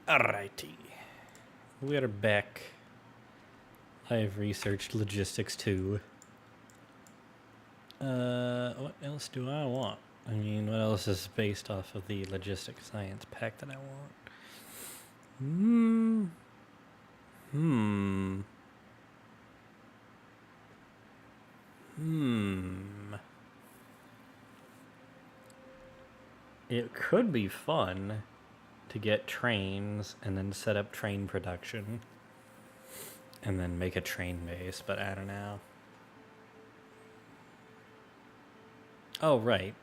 Alrighty. We are back. I've researched logistics too. What else do I want? I mean, what else is based off of the logistics science pack that I want? It could be fun to get trains and then set up train production and then make a train base, but I don't know. Oh, right.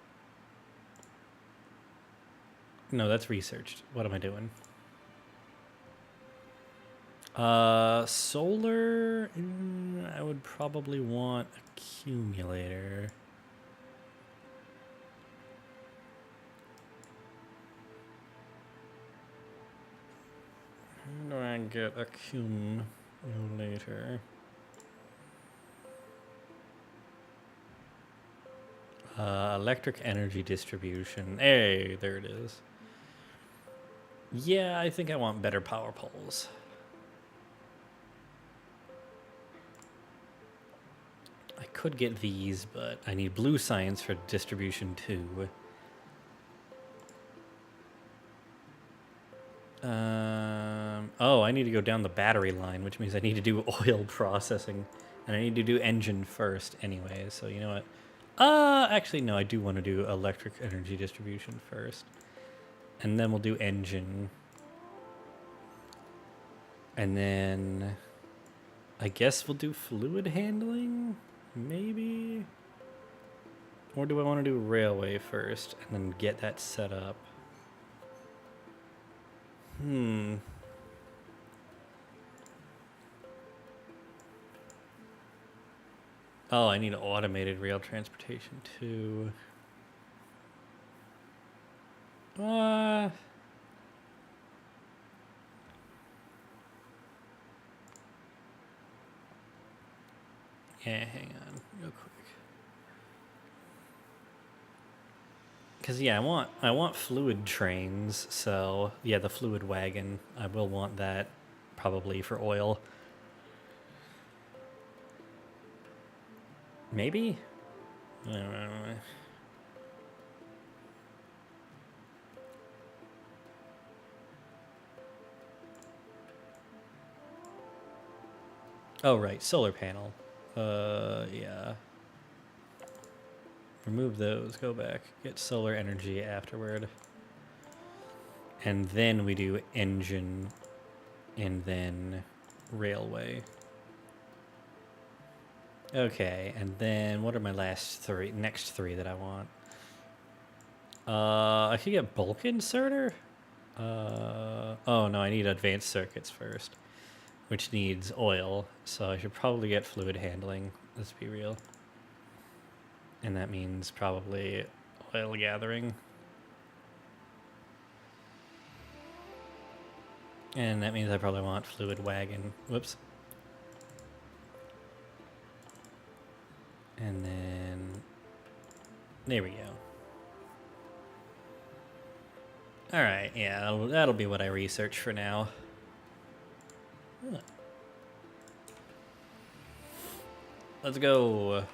No, that's researched. What am I doing? Solar, I would probably want accumulator. How do I get accumulator? Electric energy distribution. Hey, there it is. Yeah, I think I want better power poles. I could get these, but I need blue science for distribution too. Oh, I need to go down the battery line, which means I need to do oil processing. And I need to do engine first anyway, so you know what? Actually, no, I do want to do electric energy distribution first. And then we'll do engine. And then I guess we'll do fluid handling, maybe? Or do I want to do railway first and then get that set up? Oh, I need automated rail transportation too. Yeah, hang on real quick. Cause yeah, I want fluid trains, so yeah, the fluid wagon. I will want that probably for oil. Maybe? I don't know. Oh right, solar panel. Yeah. Remove those, go back. Get solar energy afterward. And then we do engine and then railway. Okay, and then what are my next three that I want? I could get bulk inserter? Oh no, I need advanced circuits first, which needs oil, so I should probably get fluid handling, let's be real. And that means probably oil gathering. And that means I probably want fluid wagon. Whoops. And then there we go. All right, yeah, that'll be what I research for now. Huh. Let's go.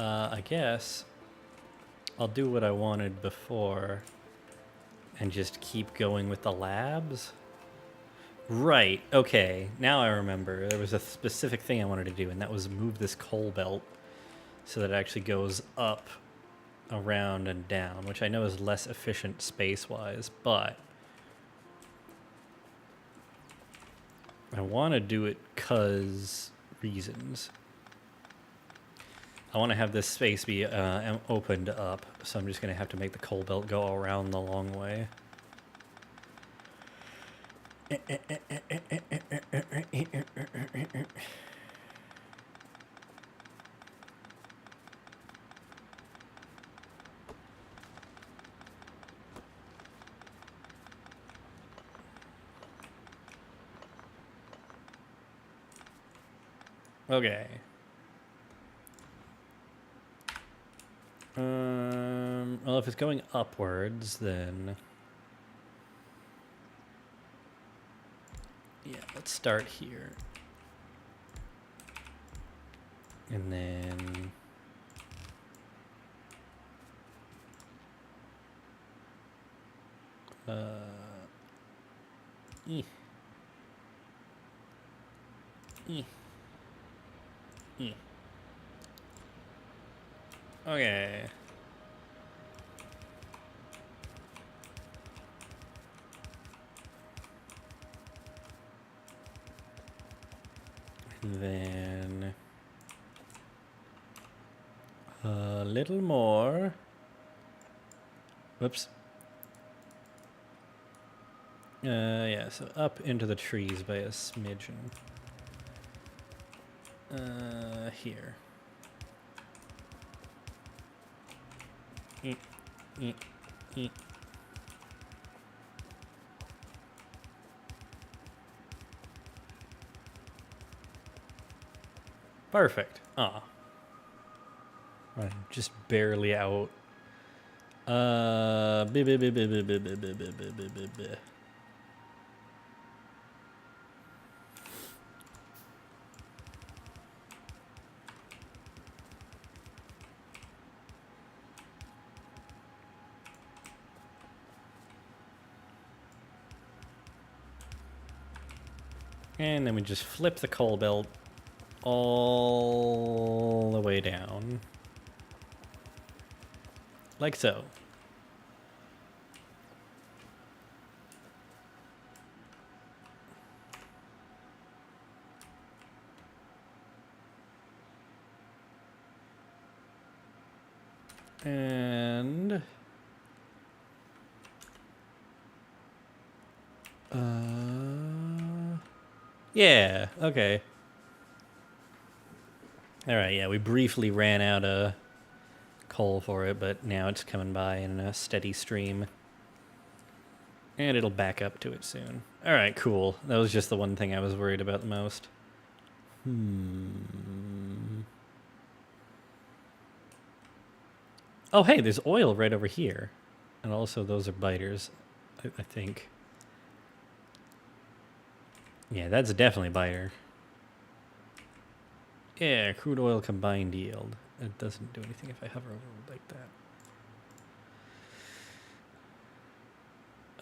I guess I'll do what I wanted before and just keep going with the labs. Right, okay, now I remember. There was a specific thing I wanted to do, and that was move this coal belt so that it actually goes up, around, and down, which I know is less efficient space-wise, but I want to do it 'cause reasons. I want to have this space be opened up, so I'm just going to have to make the coal belt go around the long way. Okay. Well, if it's going upwards, then start here. And then... Eh. Okay. And then a little more. Whoops. Yeah, so up into the trees by a smidgen. Here. Perfect. Ah. I'm just barely out. And then we just flip the coal belt all the way down. Like so. And... yeah, okay. Alright, yeah, we briefly ran out of coal for it, but now it's coming by in a steady stream. And it'll back up to it soon. Alright, cool. That was just the one thing I was worried about the most. Oh, hey, there's oil right over here. And also those are biters, I think. Yeah, that's definitely biter. Yeah, crude oil combined yield. It doesn't do anything if I hover over it like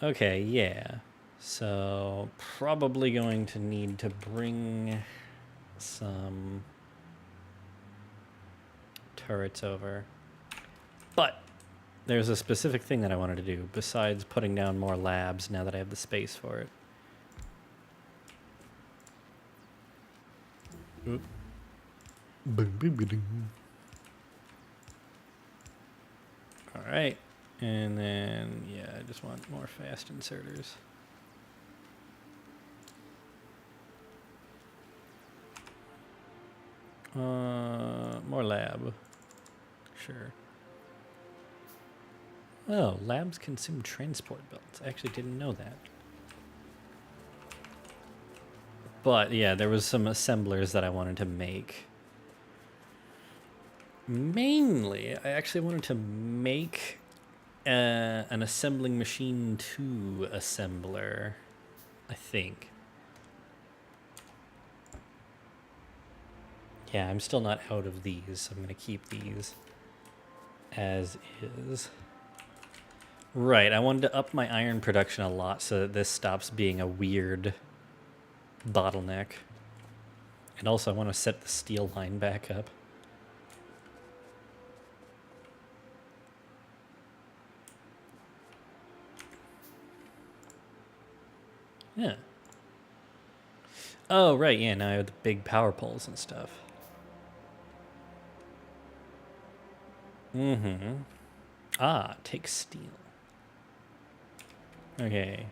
that. Okay, yeah. So, probably going to need to bring some turrets over. But there's a specific thing that I wanted to do besides putting down more labs now that I have the space for it. Oop. All right. And then, yeah, I just want more fast inserters. More lab. Sure. Oh, labs consume transport belts. I actually didn't know that. But yeah, there was some assemblers that I wanted to make. Mainly, I actually wanted to make an assembling machine 2 assembler, I think. Yeah, I'm still not out of these, so I'm going to keep these as is. Right, I wanted to up my iron production a lot so that this stops being a weird bottleneck. And also I want to set the steel line back up. Yeah. Oh, right, yeah, now I have the big power poles and stuff. Mm-hmm. Ah, take steel. Okay.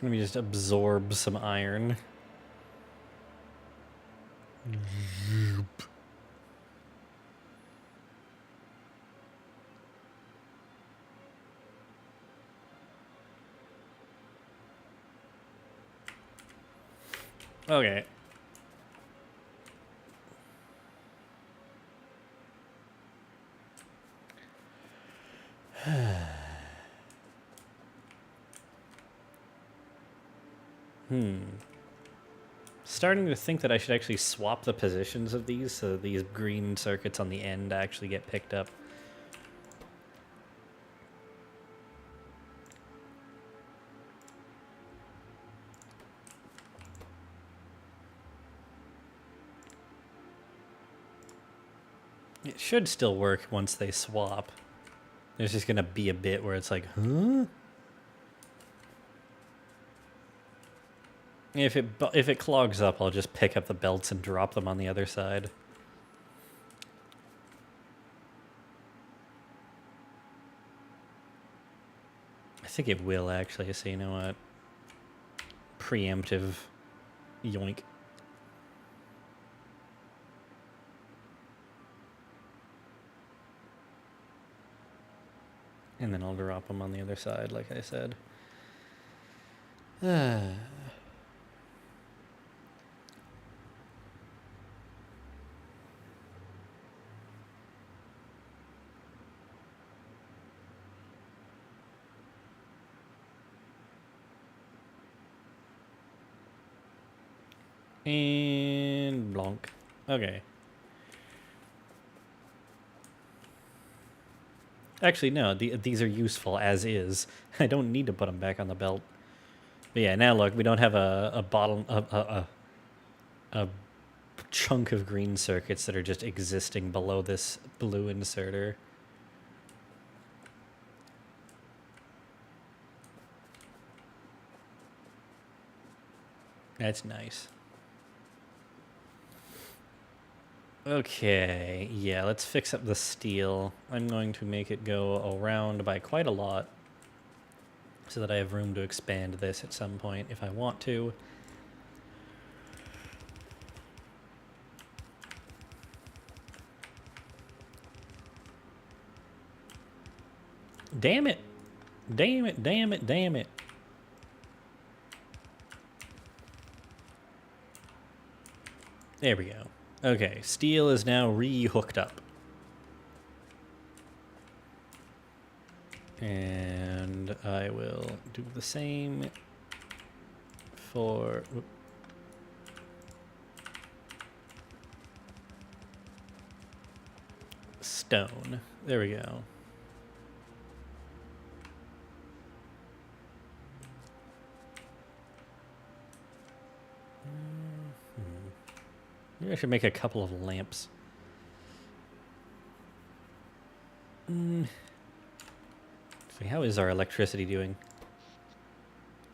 Let me just absorb some iron. Okay. Starting to think that I should actually swap the positions of these so these green circuits on the end actually get picked up. It should still work once they swap. There's just gonna be a bit where it's like, huh? If it clogs up, I'll just pick up the belts and drop them on the other side. I think it will actually, so you know what? Preemptive yoink. And then I'll drop them on the other side, like I said. And blanc. Okay. Actually, no, these are useful as is. I don't need to put them back on the belt. But yeah, now look, we don't have a bottle, a chunk of green circuits that are just existing below this blue inserter. That's nice. Okay, yeah, let's fix up the steel. I'm going to make it go around by quite a lot so that I have room to expand this at some point if I want to. Damn it! Damn it, damn it, damn it. There we go. Okay, steel is now re-hooked up. And I will do the same for... stone. There we go. Maybe I should make a couple of lamps. So how is our electricity doing?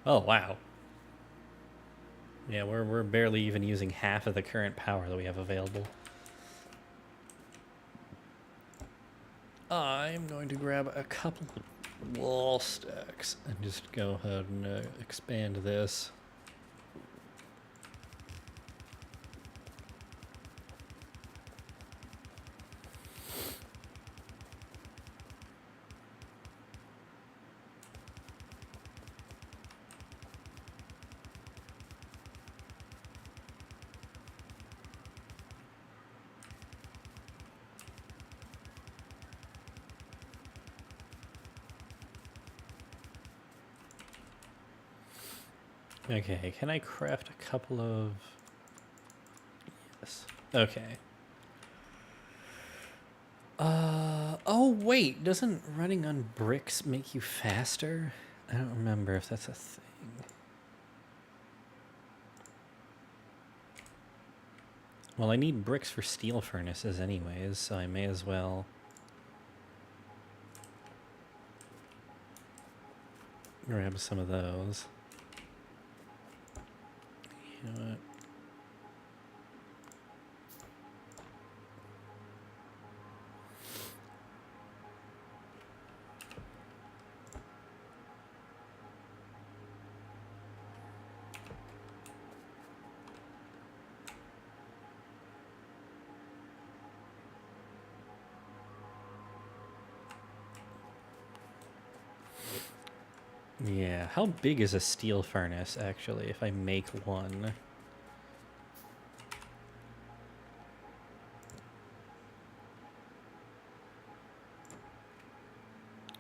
Oh, wow. Yeah, we're barely even using half of the current power that we have available. I'm going to grab a couple of wall stacks and just go ahead and expand this. Okay, can I craft a couple of... Yes. Okay. Oh wait, doesn't running on bricks make you faster? I don't remember if that's a thing. Well, I need bricks for steel furnaces anyways, so I may as well... grab some of those. You know what? Yeah, how big is a steel furnace, actually, if I make one?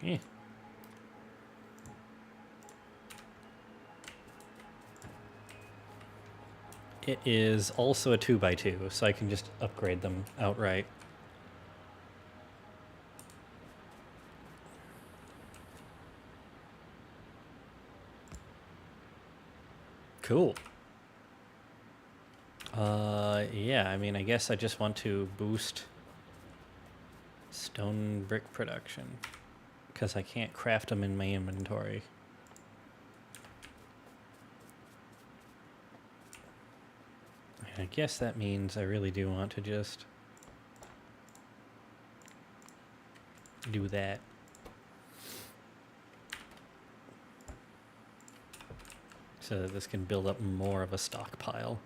Eh. It is also a 2x2, so I can just upgrade them outright. Cool. Yeah, I mean, I guess I just want to boost stone brick production because I can't craft them in my inventory. I guess that means I really do want to just do that. So that this can build up more of a stockpile.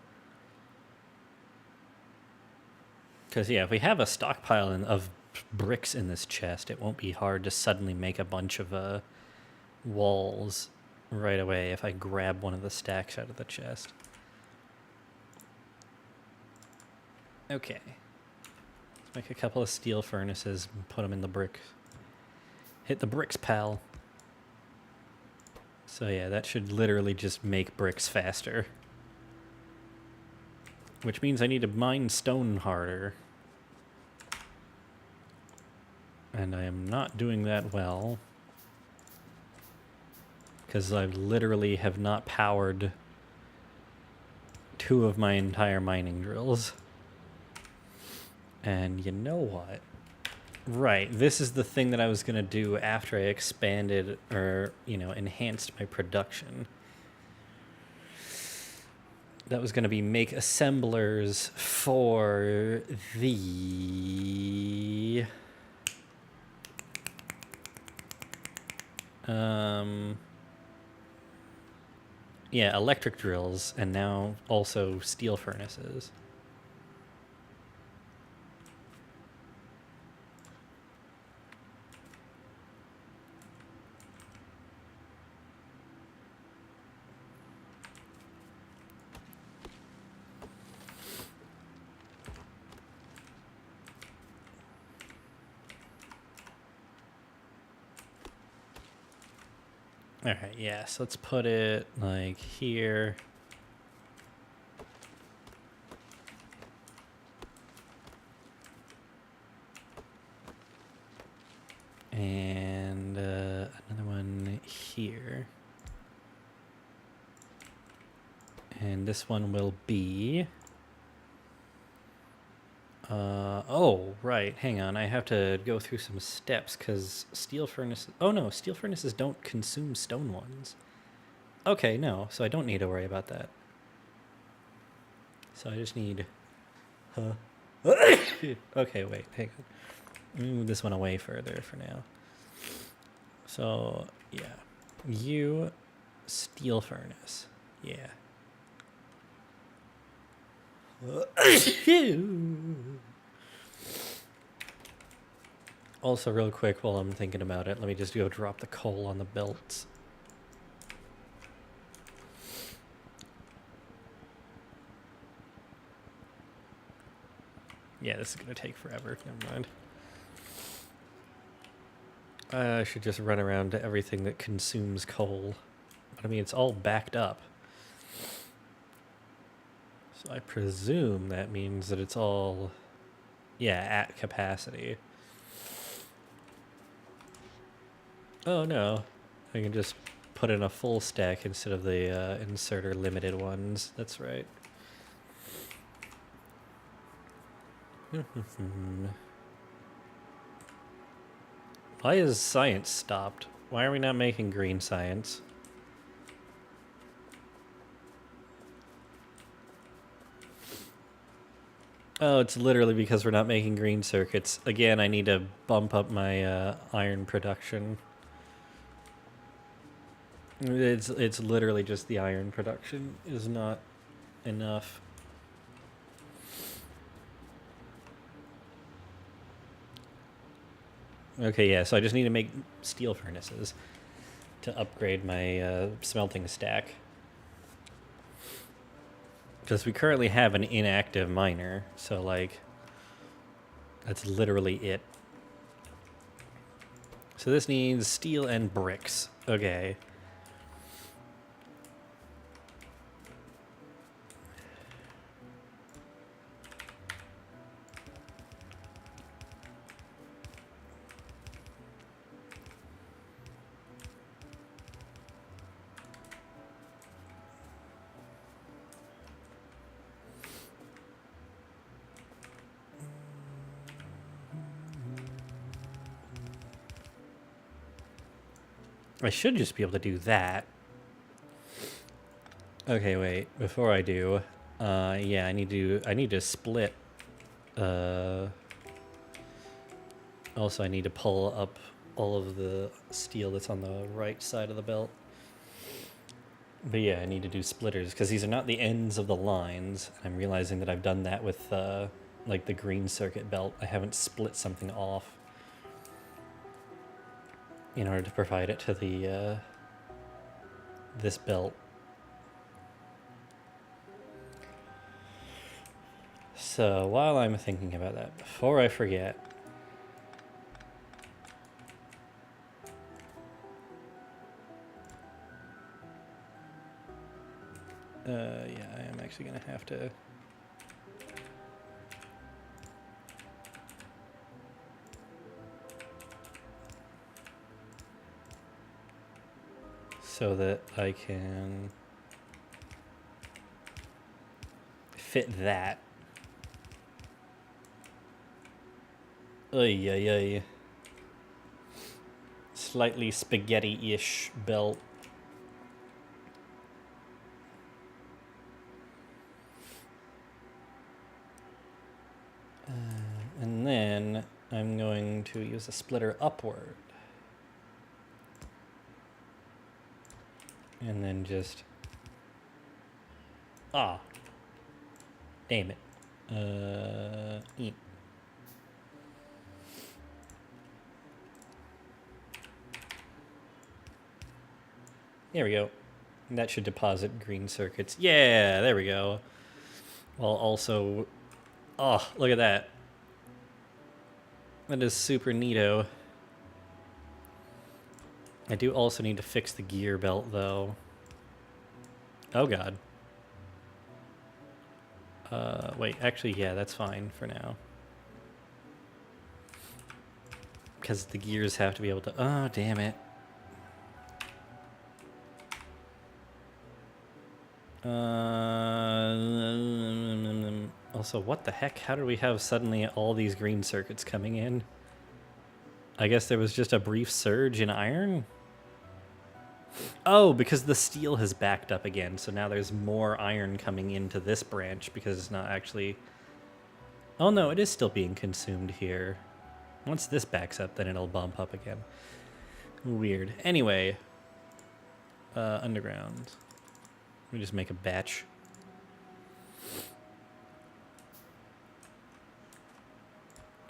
Because, yeah, if we have a stockpile of bricks in this chest, it won't be hard to suddenly make a bunch of walls right away if I grab one of the stacks out of the chest. Okay. Let's make a couple of steel furnaces and put them in the bricks. Hit the bricks, pal. So yeah, that should literally just make bricks faster. Which means I need to mine stone harder. And I am not doing that well. Because I literally have not powered 2 of my entire mining drills. And you know what? Right, this is the thing that I was going to do after I expanded or, you know, enhanced my production. That was going to be make assemblers for the... yeah, electric drills, and now also steel furnaces. All right, yeah, so let's put it like here. And another one here. And this one will be... oh, right, hang on. I have to go through some steps because steel furnaces... Oh, no, steel furnaces don't consume stone ones. Okay, no, so I don't need to worry about that. So I just need... okay, wait, hang on. Let me move this one away further for now. So, yeah. You, steel furnace. Yeah. Also, real quick, while I'm thinking about it, let me just go drop the coal on the belts. Yeah, this is going to take forever. Never mind. I should just run around to everything that consumes coal. But I mean, it's all backed up. So I presume that means that it's all, yeah, at capacity. Oh no, I can just put in a full stack instead of the inserter limited ones. That's right. Why is science stopped? Why are we not making green science? Oh, it's literally because we're not making green circuits. Again, I need to bump up my iron production. It's literally just the iron production is not enough. Okay, yeah, so I just need to make steel furnaces to upgrade my smelting stack. Because we currently have an inactive miner, so, like, that's literally it. So So this needs steel and bricks. Okay. I should just be able to do that. Okay, wait. Before I do, yeah, I need to split. Also, I need to pull up all of the steel that's on the right side of the belt. But yeah, I need to do splitters because these are not the ends of the lines. And I'm realizing that I've done that with like the green circuit belt. I haven't split something off in order to provide it to the this belt. So while I'm thinking about that, before I forget, yeah, I am actually gonna have to. So that I can fit that. Ay, ay, ay. Slightly spaghetti-ish belt. And then I'm going to use a splitter upward. And then just... Ah. Damn it. Eat. There we go. And that should deposit green circuits. Yeah, there we go. While also... Oh, look at that. That is super neato. I do also need to fix the gear belt, though. Oh, God. Wait, actually, yeah, that's fine for now. Because the gears have to be able to... Oh, damn it. Also, what the heck? How did we have suddenly all these green circuits coming in? I guess there was just a brief surge in iron? Oh, because the steel has backed up again, so now there's more iron coming into this branch because it's not actually... Oh no, it is still being consumed here. Once this backs up, then it'll bump up again. Weird. Anyway, underground. Let me just make a batch.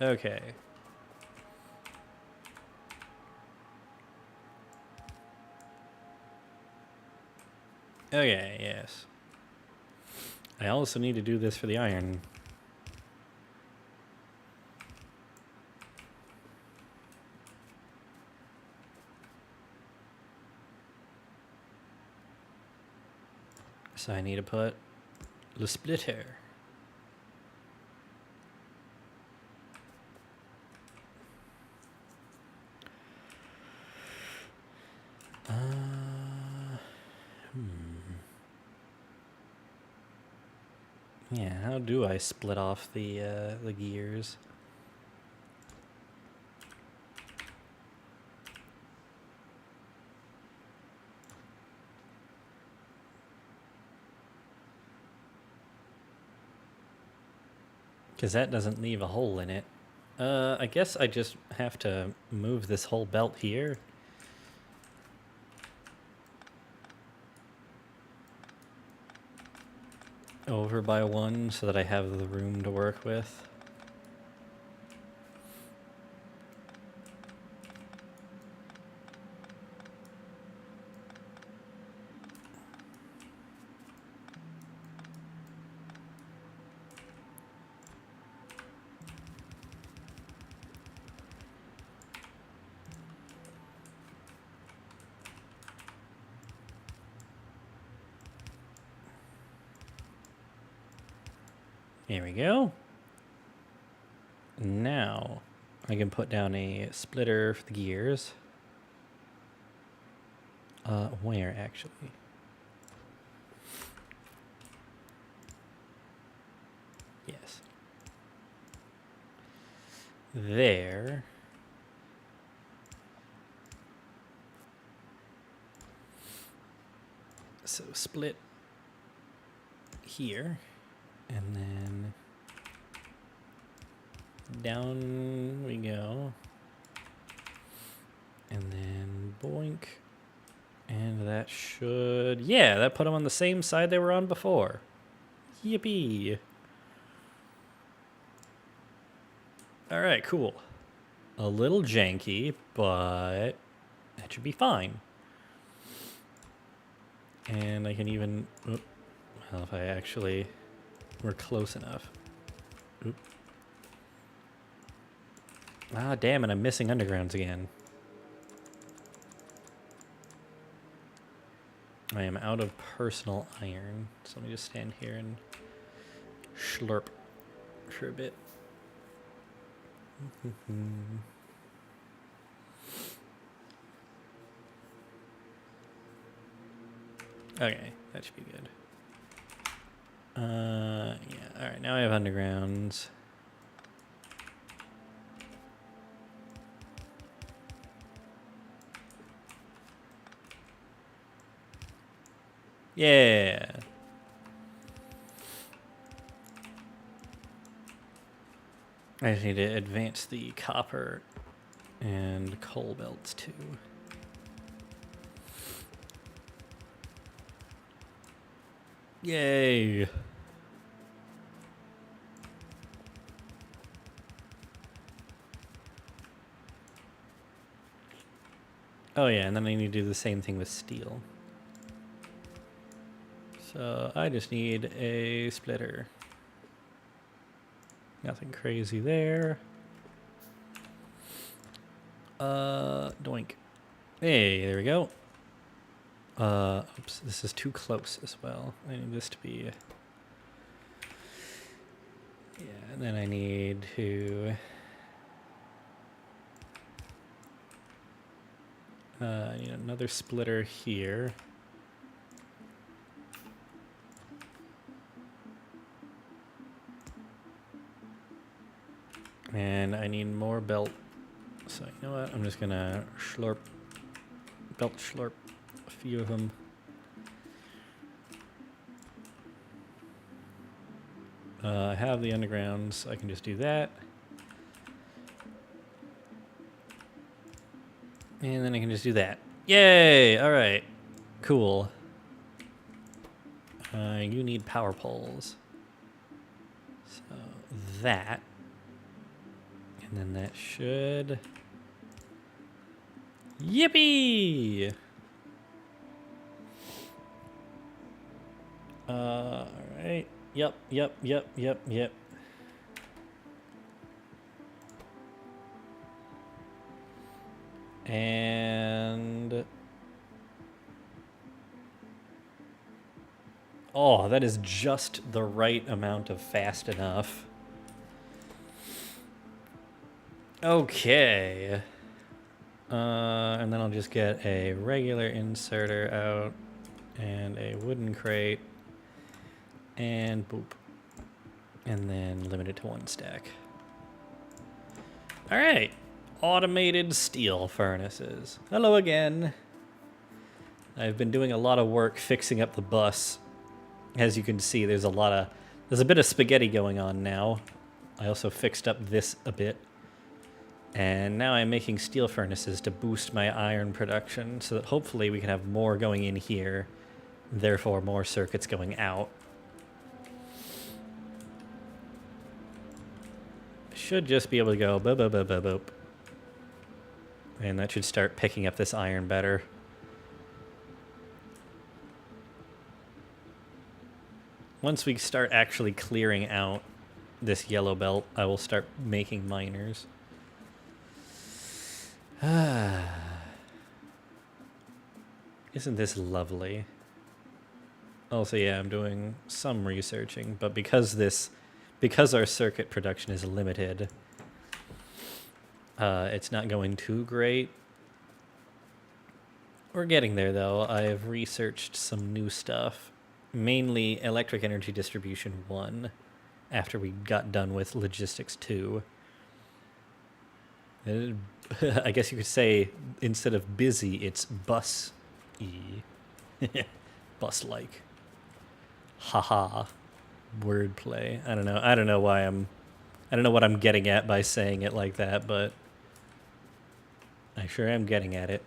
Okay. Okay, yes. I also need to do this for the iron. So I need to put the splitter. Yeah, how do I split off the gears? Because that doesn't leave a hole in it. I guess I just have to move this whole belt here. Over by one so that I have the room to work with. Here we go. Now I can put down a splitter for the gears. Where actually? Yes. There. So split here, and then down we go, and then boink, and that should, yeah, that put them on the same side they were on before. Yippee. All right, cool. A little janky, but that should be fine. And I can even, well, if I actually were close enough. Oop. Ah, damn it, I'm missing undergrounds again. I am out of personal iron, so let me just stand here and slurp for a bit. Okay, that should be good. Yeah, alright, now I have undergrounds. Yeah. I just need to advance the copper and coal belts too. Yay! Oh yeah, and then I need to do the same thing with steel. So I just need a splitter. Nothing crazy there. Doink. Hey, there we go. Oops, this is too close as well. I need this to be... Yeah, and then I need to... I need another splitter here. And I need more belt. So you know what? I'm just gonna belt slurp a few of them. I have the undergrounds, so I can just do that. And then I can just do that. Yay! All right, cool. You need power poles. So that. And then that should... Yippee! All right. Yep. And... Oh, that is just the right amount of fast enough. Okay. And then I'll just get a regular inserter out and a wooden crate and boop. And then limit it to 1 stack. All right. Automated steel furnaces. Hello again. I've been doing a lot of work fixing up the bus. As you can see, there's a bit of spaghetti going on now. I also fixed up this a bit. And now I'm making steel furnaces to boost my iron production so that hopefully we can have more going in here, therefore more circuits going out. Should just be able to go boop, boop, boop, boop, boop. And that should start picking up this iron better. Once we start actually clearing out this yellow belt, I will start making miners. Isn't this lovely? Also, yeah, I'm doing some researching, but because this because our circuit production is limited, it's not going too great. We're getting there, though. I've researched some new stuff, mainly electric energy distribution 1, after we got done with logistics 2. I guess you could say, instead of busy, it's bus-y. Bus-like. Haha. Wordplay. I don't know. I don't know what I'm getting at by saying it like that, but I sure am getting at it.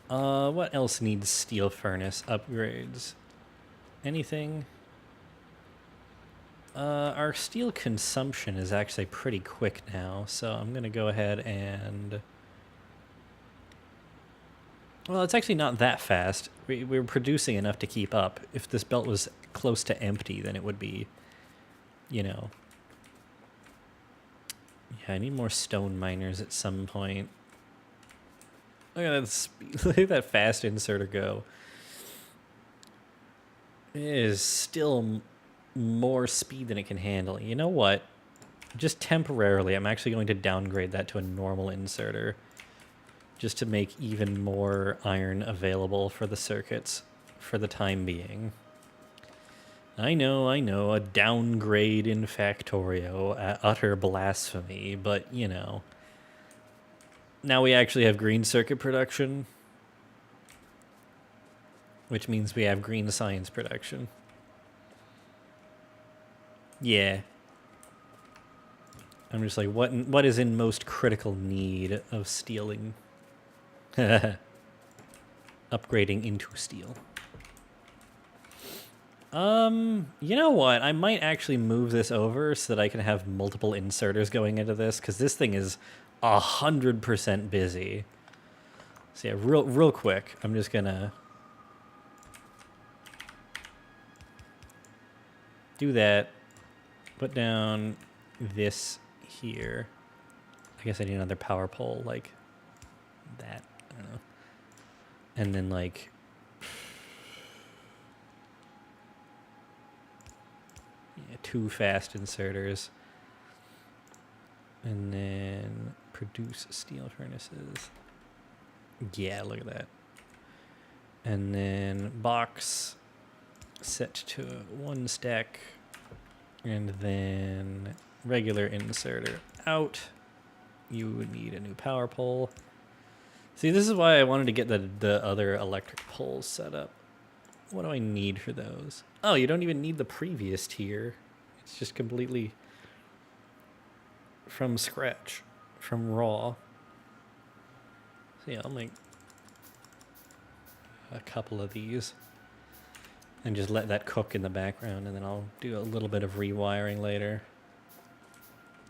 What else needs steel furnace upgrades? Anything? Our steel consumption is actually pretty quick now, so I'm gonna go ahead and... Well, it's actually not that fast. We're producing enough to keep up. If this belt was close to empty, then it would be, you know... Yeah, I need more stone miners at some point. Look at that look at that fast inserter go. It is still more speed than it can handle. You know what? Just temporarily, I'm actually going to downgrade that to a normal inserter, just to make even more iron available for the circuits for the time being. I know, a downgrade in Factorio, utter blasphemy, but, you know. Now we actually have green circuit production, which means we have green science production. Yeah. I'm just like, what is in most critical need of stealing? Upgrading into steel. You know what? I might actually move this over so that I can have multiple inserters going into this, because this thing is 100% busy. So yeah, real quick, I'm just gonna do that. Put down this here. I guess I need another power pole like that. I don't know. And then like yeah, 2 fast inserters. And then produce steel furnaces. Yeah, look at that. And then box set to 1 stack. And then regular inserter out. You would need a new power pole. See, this is why I wanted to get the other electric poles set up. What do I need for those? Oh, you don't even need the previous tier. It's just completely from scratch, from raw. So yeah, I'll make a couple of these and just let that cook in the background, and then I'll do a little bit of rewiring later.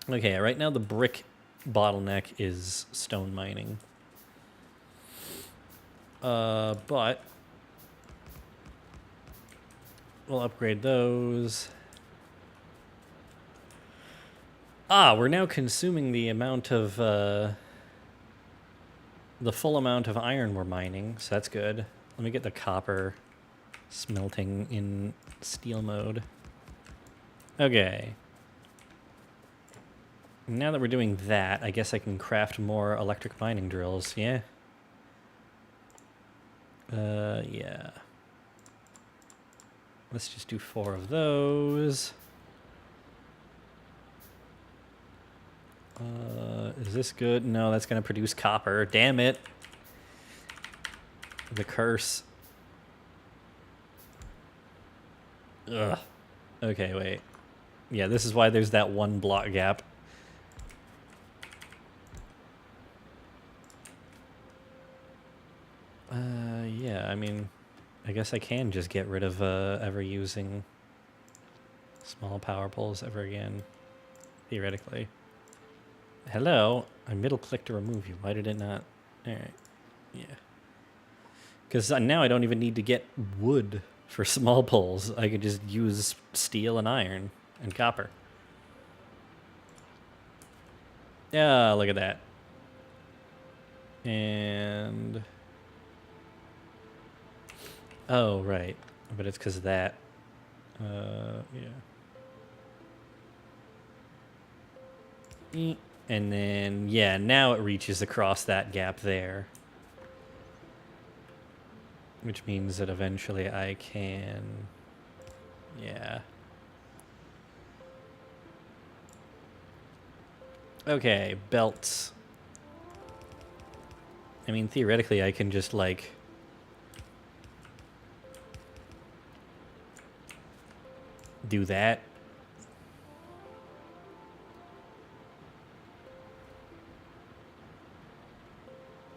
Okay, right now the brick bottleneck is stone mining. But we'll upgrade those. Ah, we're now consuming the amount of, the full amount of iron we're mining, so that's good. Let me get the copper smelting in steel mode. Okay. Now that we're doing that, I guess I can craft more electric mining drills, yeah? Yeah. Let's just do 4 of those. Is this good? No, that's gonna produce copper. Damn it. The curse. Ugh. Okay, wait. Yeah, this is why there's that 1 block gap. Yeah, I mean, I guess I can just get rid of ever using small power poles ever again, theoretically. Hello? I middle click to remove you. Why did it not? Alright. Yeah. Because now I don't even need to get wood for small poles. I could just use steel and iron and copper. Yeah, look at that. And... oh, right. But it's because of that. Yeah. And then, yeah, now it reaches across that gap there. Which means that eventually I can... Yeah. Okay, belts. I mean, theoretically, I can just, like... do that.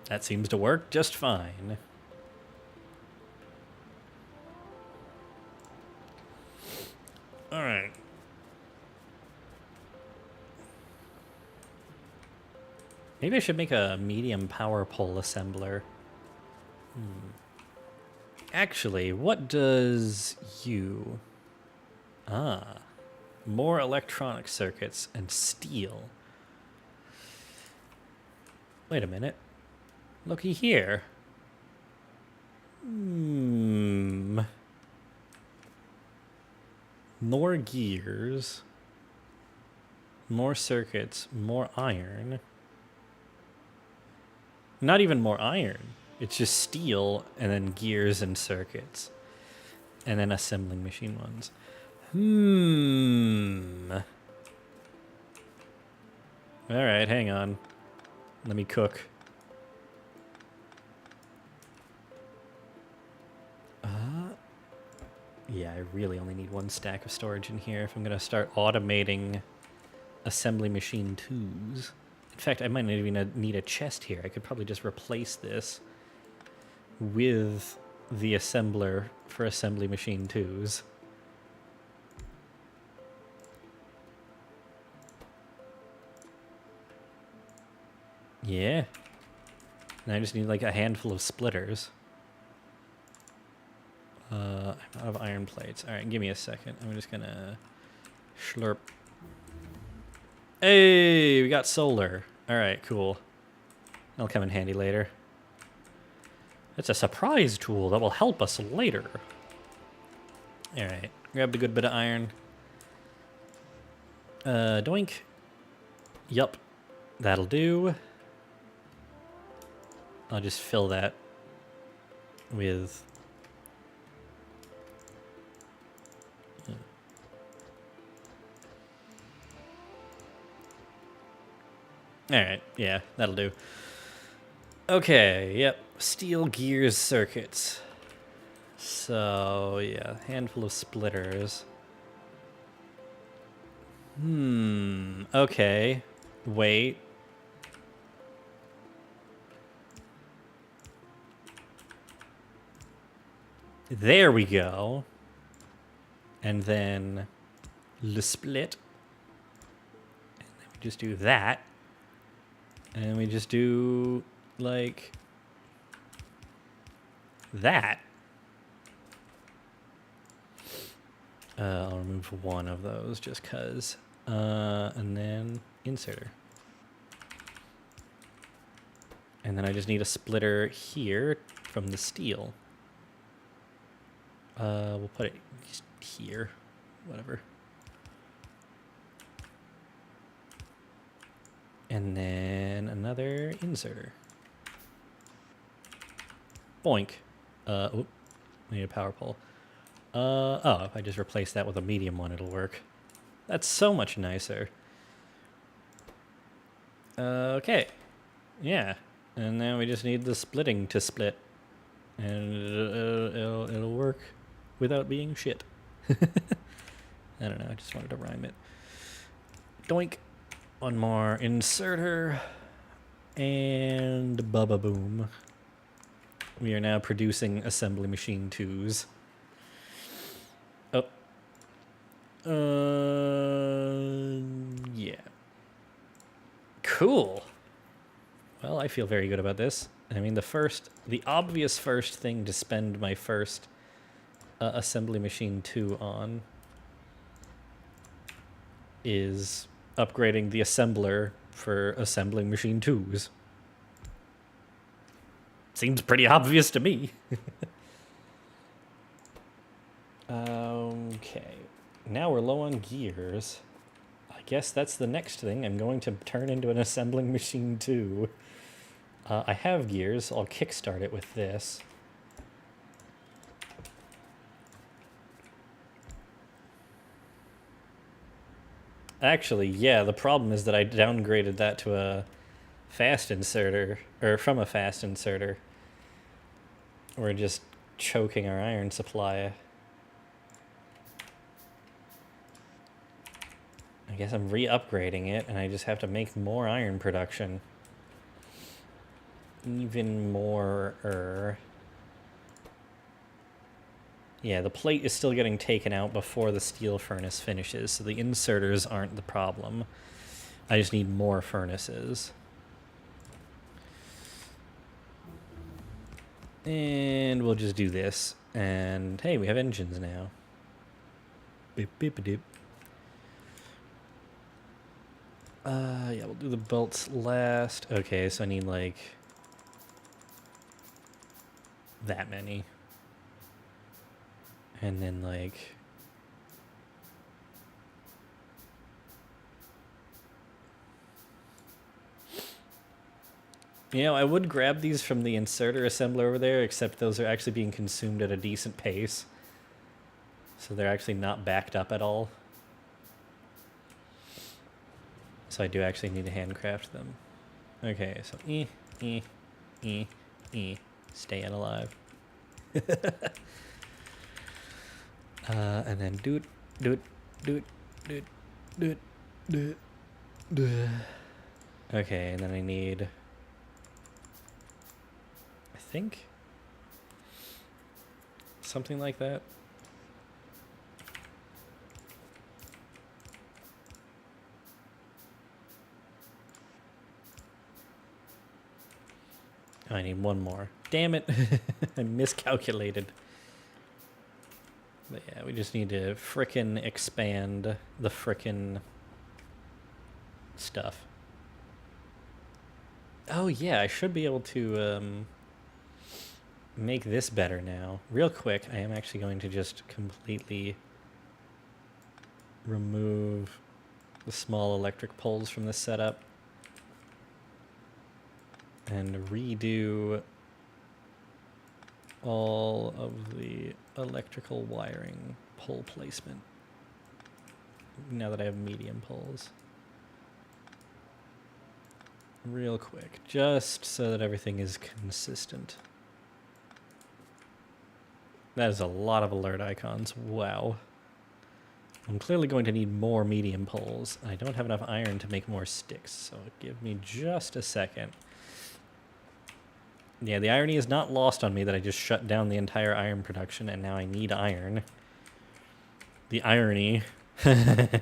That seems to work just fine. All right. Maybe I should make a medium power pole assembler. Actually, what does you... Ah. More electronic circuits and steel. Wait a minute. Looky here. More gears. More circuits. More iron. Not even more iron. It's just steel and then gears and circuits. And then assembling machine ones. Alright, hang on. Let me cook. Yeah, I really only need one stack of storage in here if I'm going to start automating assembly machine 2s. In fact, I might not even need a chest here. I could probably just replace this with the assembler for assembly machine 2s. Yeah. And I just need like a handful of splitters. I'm out of iron plates. All right, give me a second. I'm just gonna slurp. Hey, we got solar. All right, cool. That'll come in handy later. It's a surprise tool that will help us later. All right, grab a good bit of iron. Doink. Yup, that'll do. I'll just fill that with... Alright, yeah, that'll do. Okay, yep. Steel gears circuits. So, yeah, handful of splitters. Okay. Wait. There we go. And then the split. And then we just do that. And we just do, like, that. I'll remove one of those just because. And then inserter. And then I just need a splitter here from the steel. We'll put it just here. Whatever. And then another inserter. Boink. Oh, I need a power pole. Oh, if I just replace that with a medium one, it'll work. That's so much nicer. Okay. Yeah. And now we just need the splitting to split. And it'll work without being shit. I don't know, I just wanted to rhyme it. Doink. One more inserter, and bubba boom. We are now producing assembly machine 2s. Oh. Yeah. Cool. Well, I feel very good about this. I mean, the obvious first thing to spend my first assembly machine 2 on is upgrading the assembler for assembling machine 2s. Seems pretty obvious to me. Okay, now we're low on gears. I guess that's the next thing. I'm going to turn into an assembling machine too. I have gears. I'll kickstart it with this. Actually, yeah, the problem is that I downgraded that to a fast inserter, or from a fast inserter. We're just choking our iron supply. I guess I'm re-upgrading it, and I just have to make more iron production. Even more. Yeah, the plate is still getting taken out before the steel furnace finishes, so the inserters aren't the problem. I just need more furnaces. And we'll just do this. And hey, we have engines now. Beep, beep, a doop. Yeah, we'll do the bolts last. Okay, so I need like that many. And then like you know, I would grab these from the inserter assembler over there, except those are actually being consumed at a decent pace. So they're actually not backed up at all. So I do actually need to handcraft them. Okay, so staying alive. And then do it. Okay, and then I need, I think, something like that. Oh, I need one more. Damn it. I miscalculated. But yeah, we just need to frickin' expand the frickin' stuff. Oh yeah, I should be able to make this better now. Real quick, I am actually going to just completely remove the small electric poles from this setup and redo all of the electrical wiring pole placement now that I have medium poles. Real quick, just so that everything is consistent. That is a lot of alert icons. Wow. I'm clearly going to need more medium poles. I don't have enough iron to make more sticks, so give me just a second. Yeah, the irony is not lost on me that I just shut down the entire iron production and now I need iron. The irony. Alright,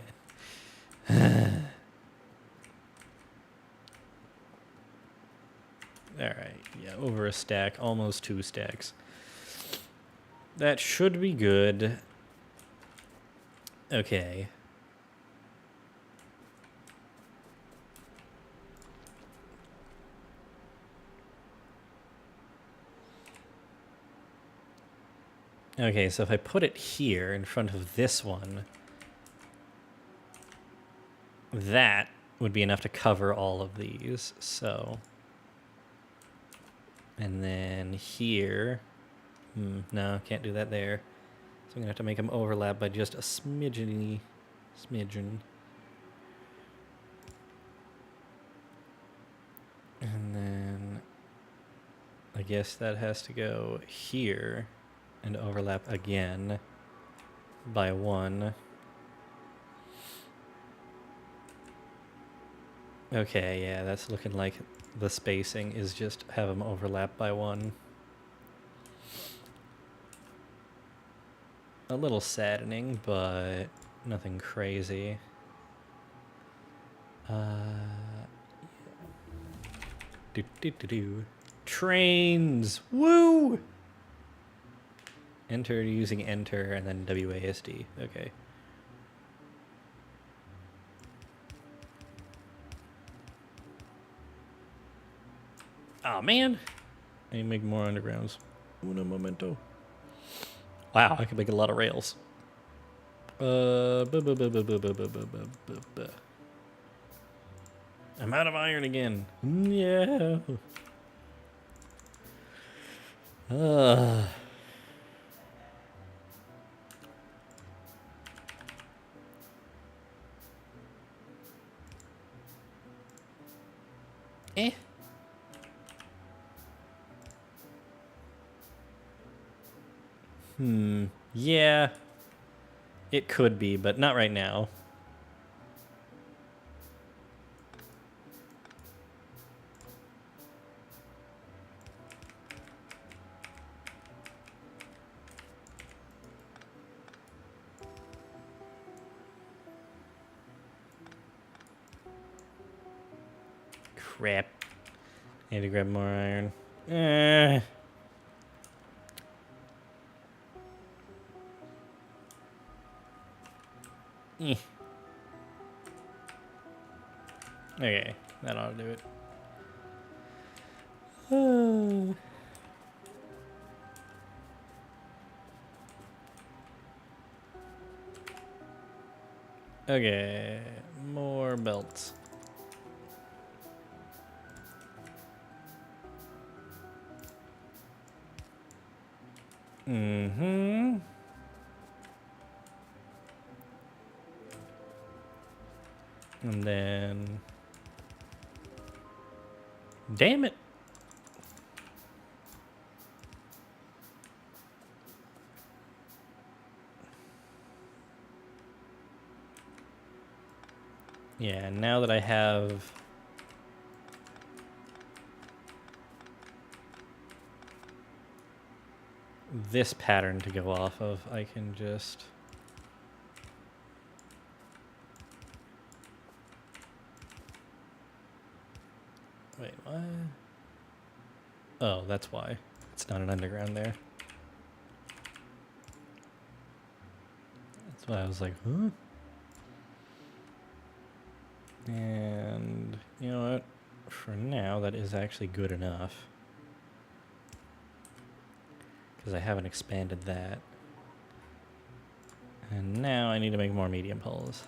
yeah, over a stack, almost 2 stacks. That should be good. Okay. Okay, so if I put it here in front of this one, that would be enough to cover all of these, so. And then here, no, can't do that there. So I'm gonna have to make them overlap by just a smidgen. And then I guess that has to go here and overlap again by 1. Okay, yeah, that's looking like the spacing is just have them overlap by 1. A little saddening, but nothing crazy. Trains! Woo! Enter using enter and then WASD. Okay. Oh man! I need to make more undergrounds. Uno momento. Wow, I can make a lot of rails. I'm out of iron again. Yeah. Eh. Yeah. It could be, but not right now. Crap. I need to grab more iron. Okay, that ought to do it. Okay, more belts. Mm-hmm. And then... Damn it! Yeah, now that I have... this pattern to go off of, I can just... Wait, what? Oh, that's why. It's not an underground there. That's why I was like, huh? And you know what? For now, that is actually good enough. Because I haven't expanded that. And now I need to make more medium poles.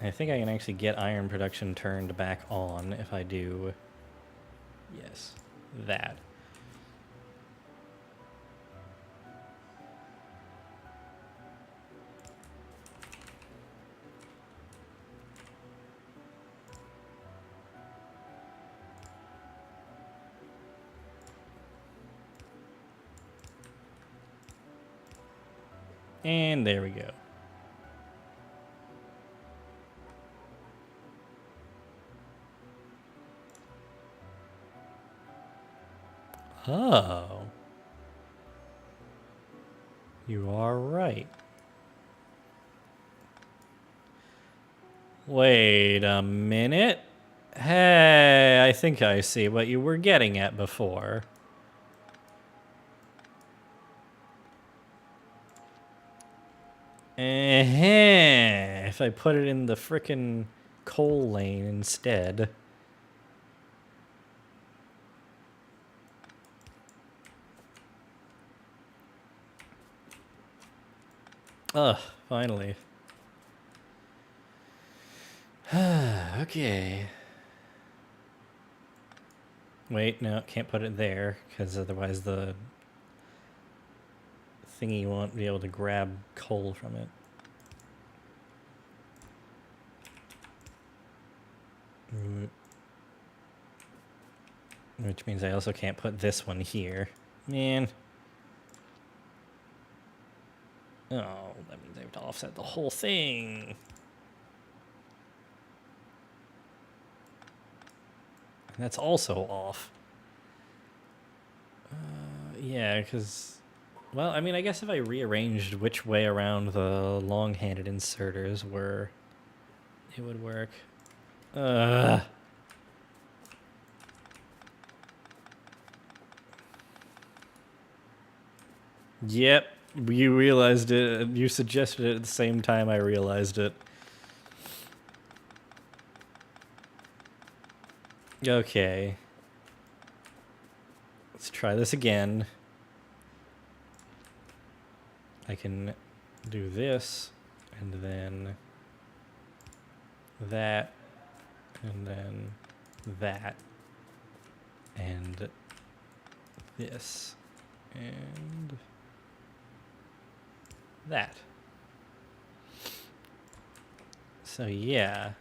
I think I can actually get iron production turned back on if I do, yes, that. And there we go. Oh. You are right. Wait a minute. Hey, I think I see what you were getting at before. If I put it in the frickin' coal lane instead. Ugh, finally. Okay. Wait, no, can't put it there, because otherwise the thingy won't be able to grab coal from it. Which means I also can't put this one here. Man. Oh, that means I have to offset the whole thing. That's also off. Yeah, because... Well, I mean, I guess if I rearranged which way around the long-handed inserters were, it would work. Yep, you realized it, and you suggested it at the same time I realized it. Okay. try this again. I can do this, and then that, and then that, and this, and that. So yeah.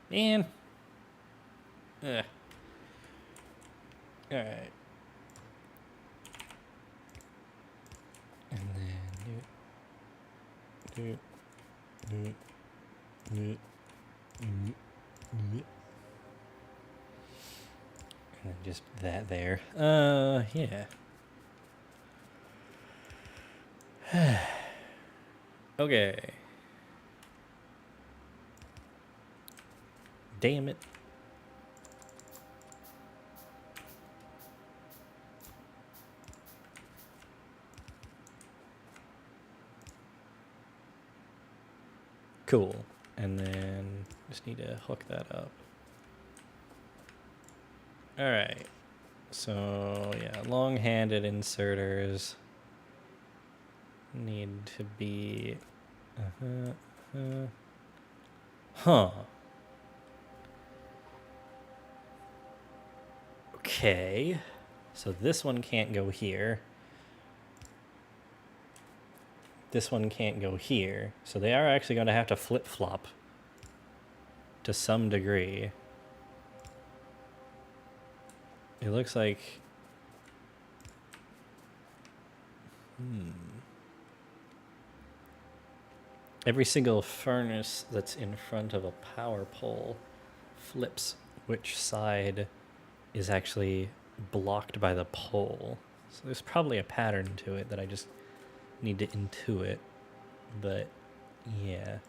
Man. Ugh. Alright. And then and then just that there. Yeah. Okay. Damn it. Cool. And then just need to hook that up. All right. So yeah, long-handed inserters need to be. Huh. Okay. So this one can't go here. This one can't go here. So they are actually going to have to flip-flop to some degree. It looks like... Every single furnace that's in front of a power pole flips which side is actually blocked by the pole. So there's probably a pattern to it that I just need to intuit. But yeah.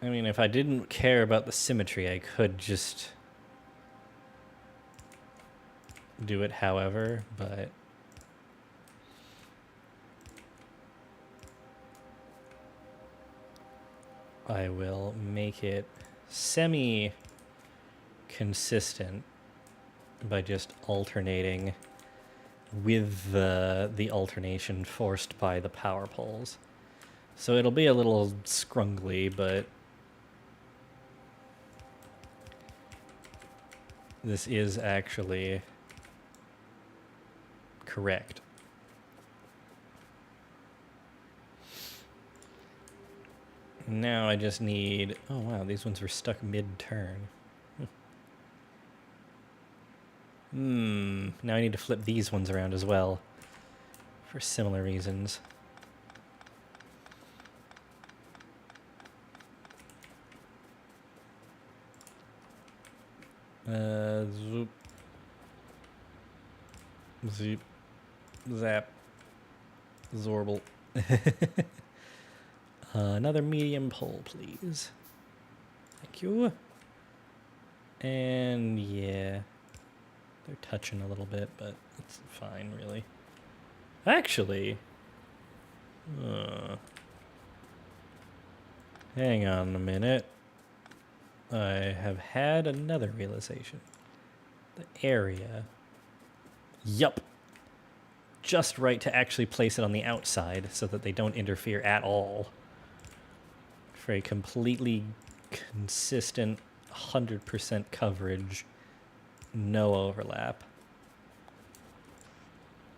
I mean, if I didn't care about the symmetry, I could just do it however, but I will make it semi-consistent by just alternating with the alternation forced by the power poles. So it'll be a little scrungly, but this is actually correct. Now I just need... Oh wow, these ones were stuck mid-turn. Now I need to flip these ones around as well, for similar reasons. Zoop. Zoop. Zap. Zorble. Another medium pole, please. Thank you. And yeah, they're touching a little bit, but it's fine, really. Actually, hang on a minute. I have had another realization. The area. Yup. Just right to actually place it on the outside so that they don't interfere at all. For a completely consistent 100% coverage, no overlap.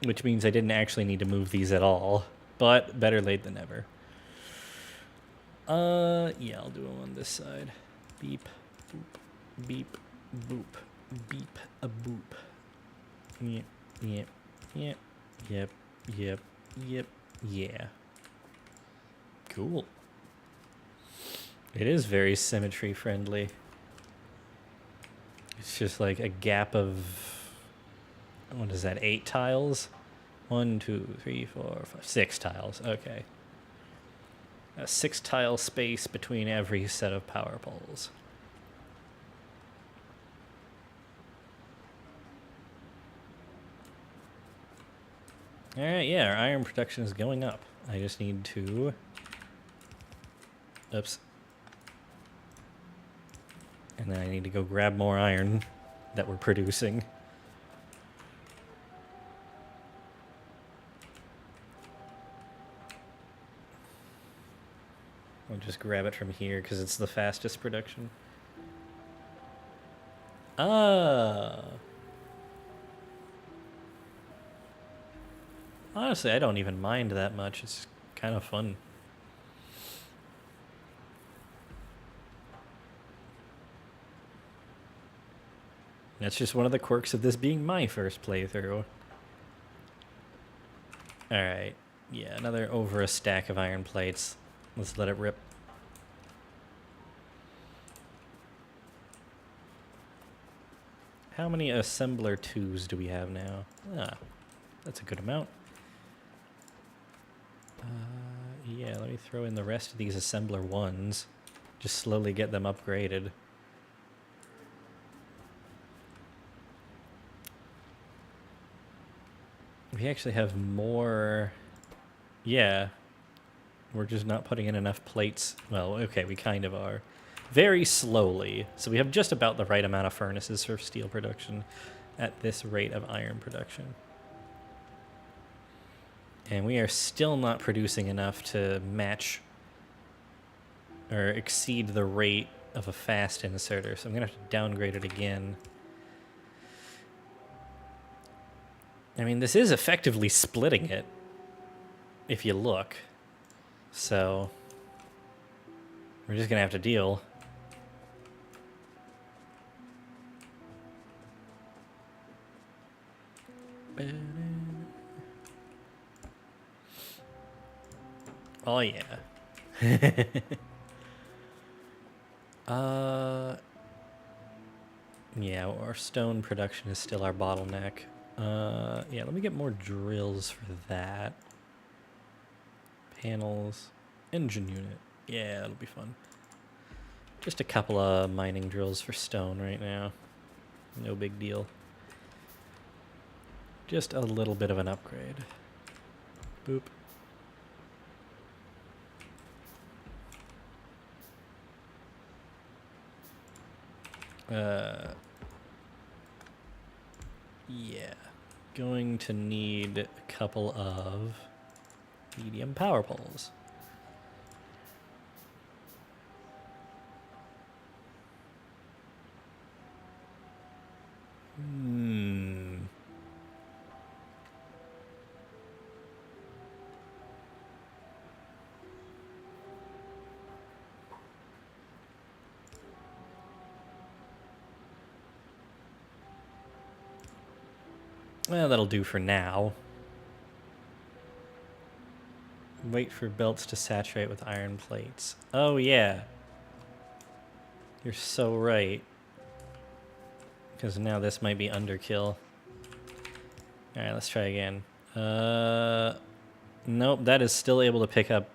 Which means I didn't actually need to move these at all, but better late than never. Yeah, I'll do them on this side. Beep, boop, beep, boop, beep, a boop. Yep, yep, yep, yep, yep, yep, yeah. Cool. It is very symmetry friendly. It's just like a gap of, what is that, 8 tiles? 1, 2, 3, 4, 5, 6 tiles. Okay. A 6 tile space between every set of power poles. Alright, yeah, our iron production is going up. I just need to... Oops. And then I need to go grab more iron that we're producing. I'll just grab it from here because it's the fastest production. Honestly, I don't even mind that much. It's kind of fun. That's just one of the quirks of this being my first playthrough. Alright. Yeah, another over a stack of iron plates. Let's let it rip. How many assembler 2s do we have now? Ah, that's a good amount. Yeah, let me throw in the rest of these assembler 1s. Just slowly get them upgraded. We actually have more... Yeah. We're just not putting in enough plates. Well, okay, we kind of are. Very slowly. So we have just about the right amount of furnaces for steel production at this rate of iron production. And we are still not producing enough to match or exceed the rate of a fast inserter. So I'm going to have to downgrade it again. I mean, this is effectively splitting it, if you look. So we're just going to have to deal. Oh, yeah. Yeah, our stone production is still our bottleneck. Yeah, let me get more drills for that. Panels, engine unit. Yeah, that'll be fun. Just a couple of mining drills for stone right now. No big deal. Just a little bit of an upgrade. Boop. Yeah. Going to need a couple of medium power poles. Well, that'll do for now. Wait for belts to saturate with iron plates. Oh, yeah. You're so right. Because now this might be underkill. Alright, let's try again. Nope, that is still able to pick up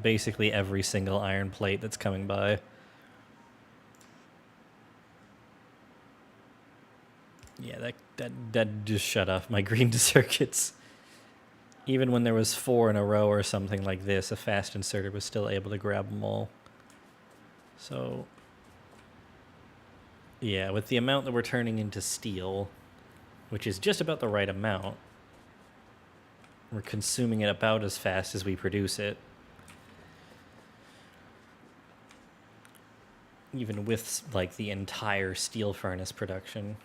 basically every single iron plate that's coming by. Yeah, that just shut off my green circuits. Even when there was 4 in a row or something like this, a fast inserter was still able to grab them all. So, yeah, with the amount that we're turning into steel, which is just about the right amount, we're consuming it about as fast as we produce it. Even with, like, the entire steel furnace production.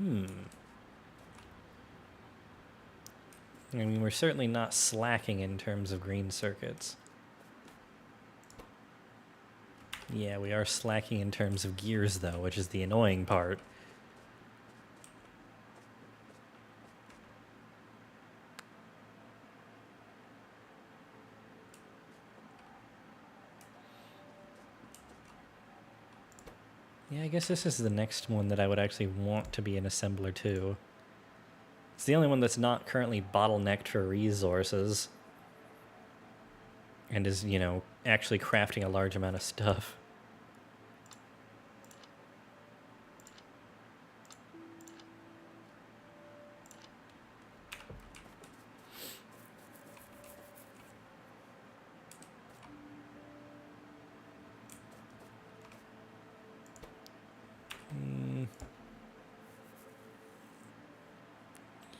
I mean, we're certainly not slacking in terms of green circuits. Yeah, we are slacking in terms of gears, though, which is the annoying part. Yeah, I guess this is the next one that I would actually want to be an assembler too. It's the only one that's not currently bottlenecked for resources. And is, you know, actually crafting a large amount of stuff.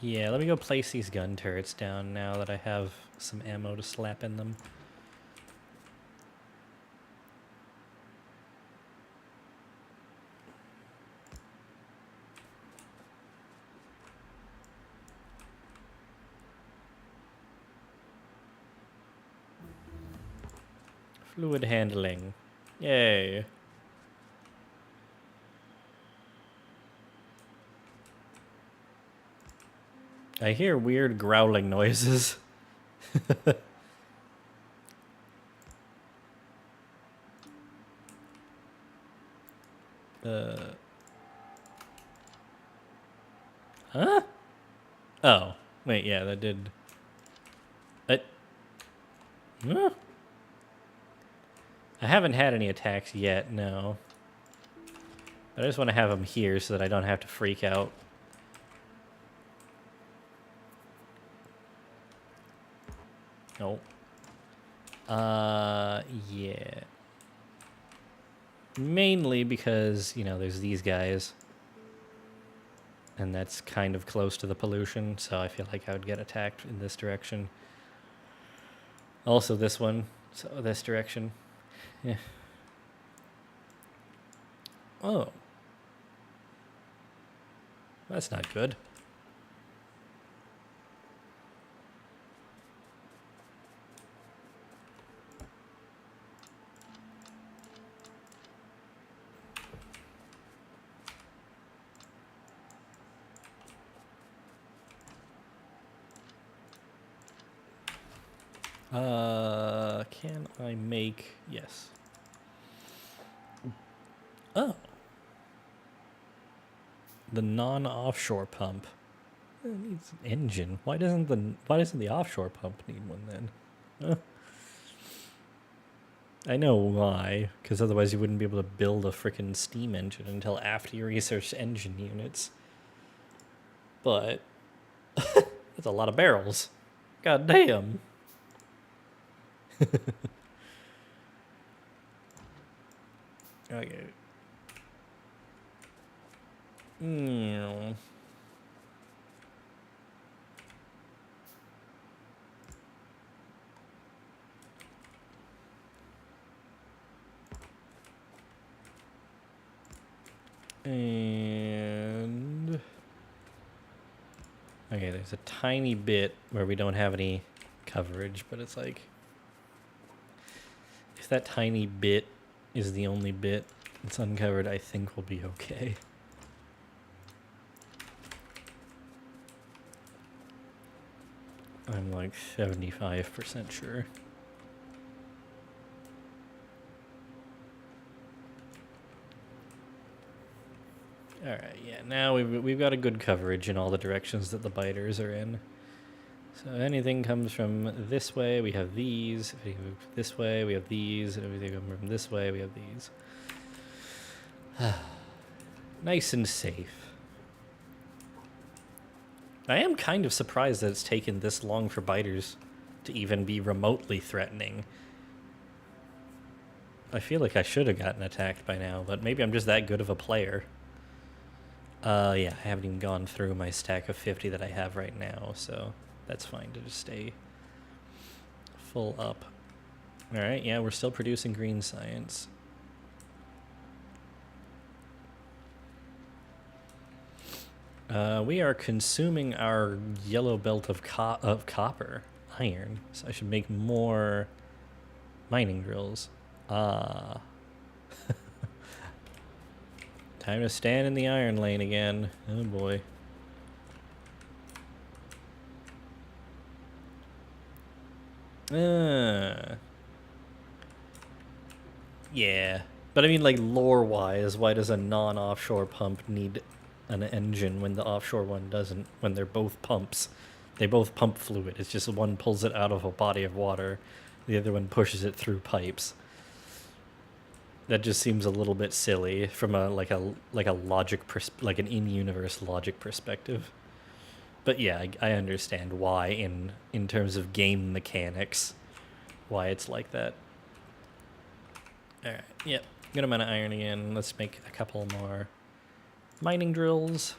Yeah, let me go place these gun turrets down now that I have some ammo to slap in them. Fluid handling. Yay. I hear weird growling noises. Huh? Oh, wait, yeah, that did. Huh? I haven't had any attacks yet, no. But I just want to have them here so that I don't have to freak out. Nope. Yeah. Mainly because, you know, there's these guys. And that's kind of close to the pollution, so I feel like I would get attacked in this direction. Also this one, so this direction. Yeah. Oh. That's not good. Can I make... Yes. Oh. The non-offshore pump. It needs an engine. Why doesn't the offshore pump need one then? I know why, because otherwise you wouldn't be able to build a frickin' steam engine until after you research engine units. But that's a lot of barrels. God damn. Okay. Mm. And okay, there's a tiny bit where we don't have any coverage, but it's like if that tiny bit is the only bit that's uncovered, I think we'll be okay. I'm like 75% sure. All right, yeah. Now we've got a good coverage in all the directions that the biters are in. So anything comes from this way, we have these. If you move this way, we have these. And everything comes from this way, we have these. Nice and safe. I am kind of surprised that it's taken this long for biters to even be remotely threatening. I feel like I should have gotten attacked by now, but maybe I'm just that good of a player. Yeah, I haven't even gone through my stack of 50 that I have right now, so that's fine to just stay full up. All right, yeah, we're still producing green science. We are consuming our yellow belt of copper, iron, so I should make more mining drills. Ah. Time to stand in the iron lane again. Oh boy. Yeah. But I mean, like, lore-wise, why does a non-offshore pump need an engine when the offshore one doesn't? When they're both pumps. They both pump fluid. It's just one pulls it out of a body of water. The other one pushes it through pipes. That just seems a little bit silly from a like an in-universe logic perspective. But yeah, I understand why in terms of game mechanics, why it's like that. All right, yep, good amount of iron again. Let's make a couple more mining drills.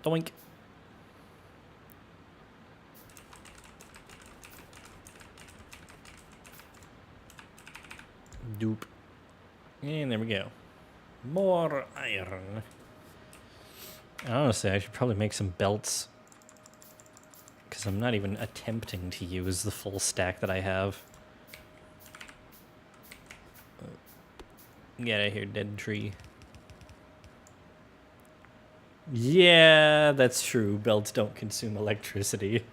Doink. Doop. And there we go. More iron. Honestly, I should probably make some belts. Because I'm not even attempting to use the full stack that I have. Get out of here, dead tree. Yeah, that's true. Belts don't consume electricity.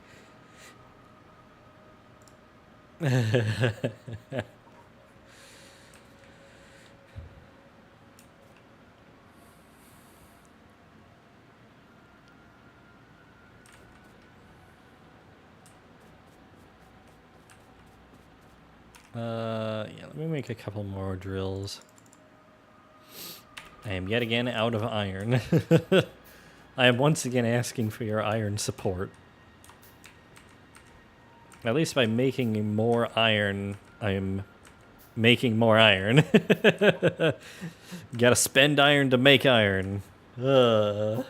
Yeah, let me make a couple more drills. I am yet again out of iron. I am once again asking for your iron support. At least by making more iron, I am making more iron. Gotta spend iron to make iron. I'm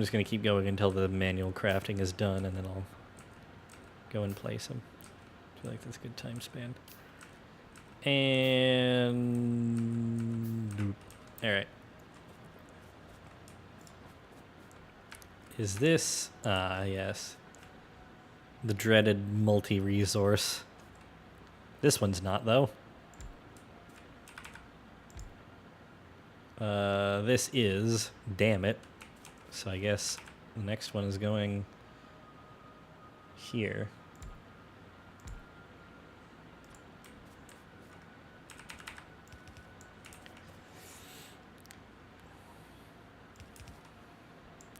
just gonna keep going until the manual crafting is done, and then I'll go and place them. I feel like that's a good time span. And all right. Is this yes, the dreaded multi-resource? This one's not though. This is, damn it. So I guess the next one is going here.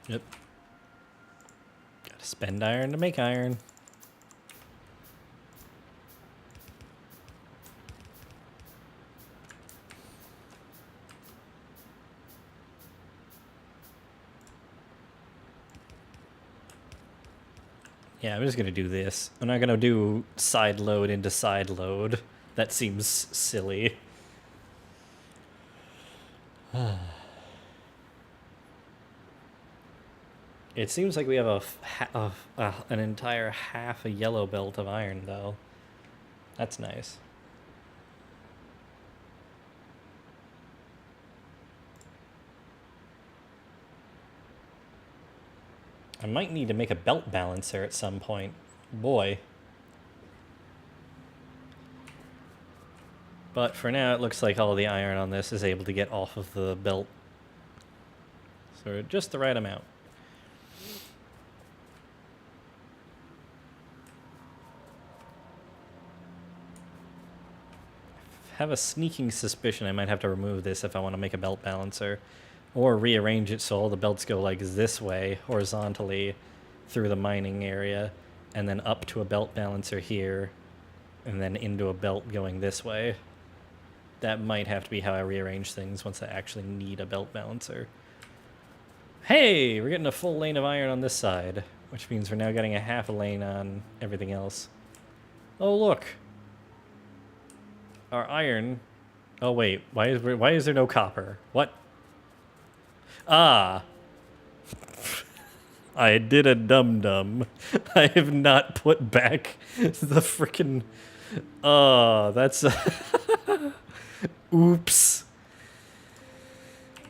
Yep. Gotta spend iron to make iron. Yeah, I'm just gonna do this. I'm not gonna do side load into side load. That seems silly. It seems like we have an entire half a yellow belt of iron, though. That's nice. I might need to make a belt balancer at some point. Boy. But for now, it looks like all the iron on this is able to get off of the belt. So just the right amount. I have a sneaking suspicion I might have to remove this if I want to make a belt balancer. Or rearrange it so all the belts go like this way, horizontally, through the mining area, and then up to a belt balancer here, and then into a belt going this way. That might have to be how I rearrange things once I actually need a belt balancer. Hey, we're getting a full lane of iron on this side, which means we're now getting a half a lane on everything else. Oh, look. Our iron... Oh, wait. Why is there no copper? What? Ah. I did a dum-dum. I have not put back the frickin'... Oh, that's... Oops.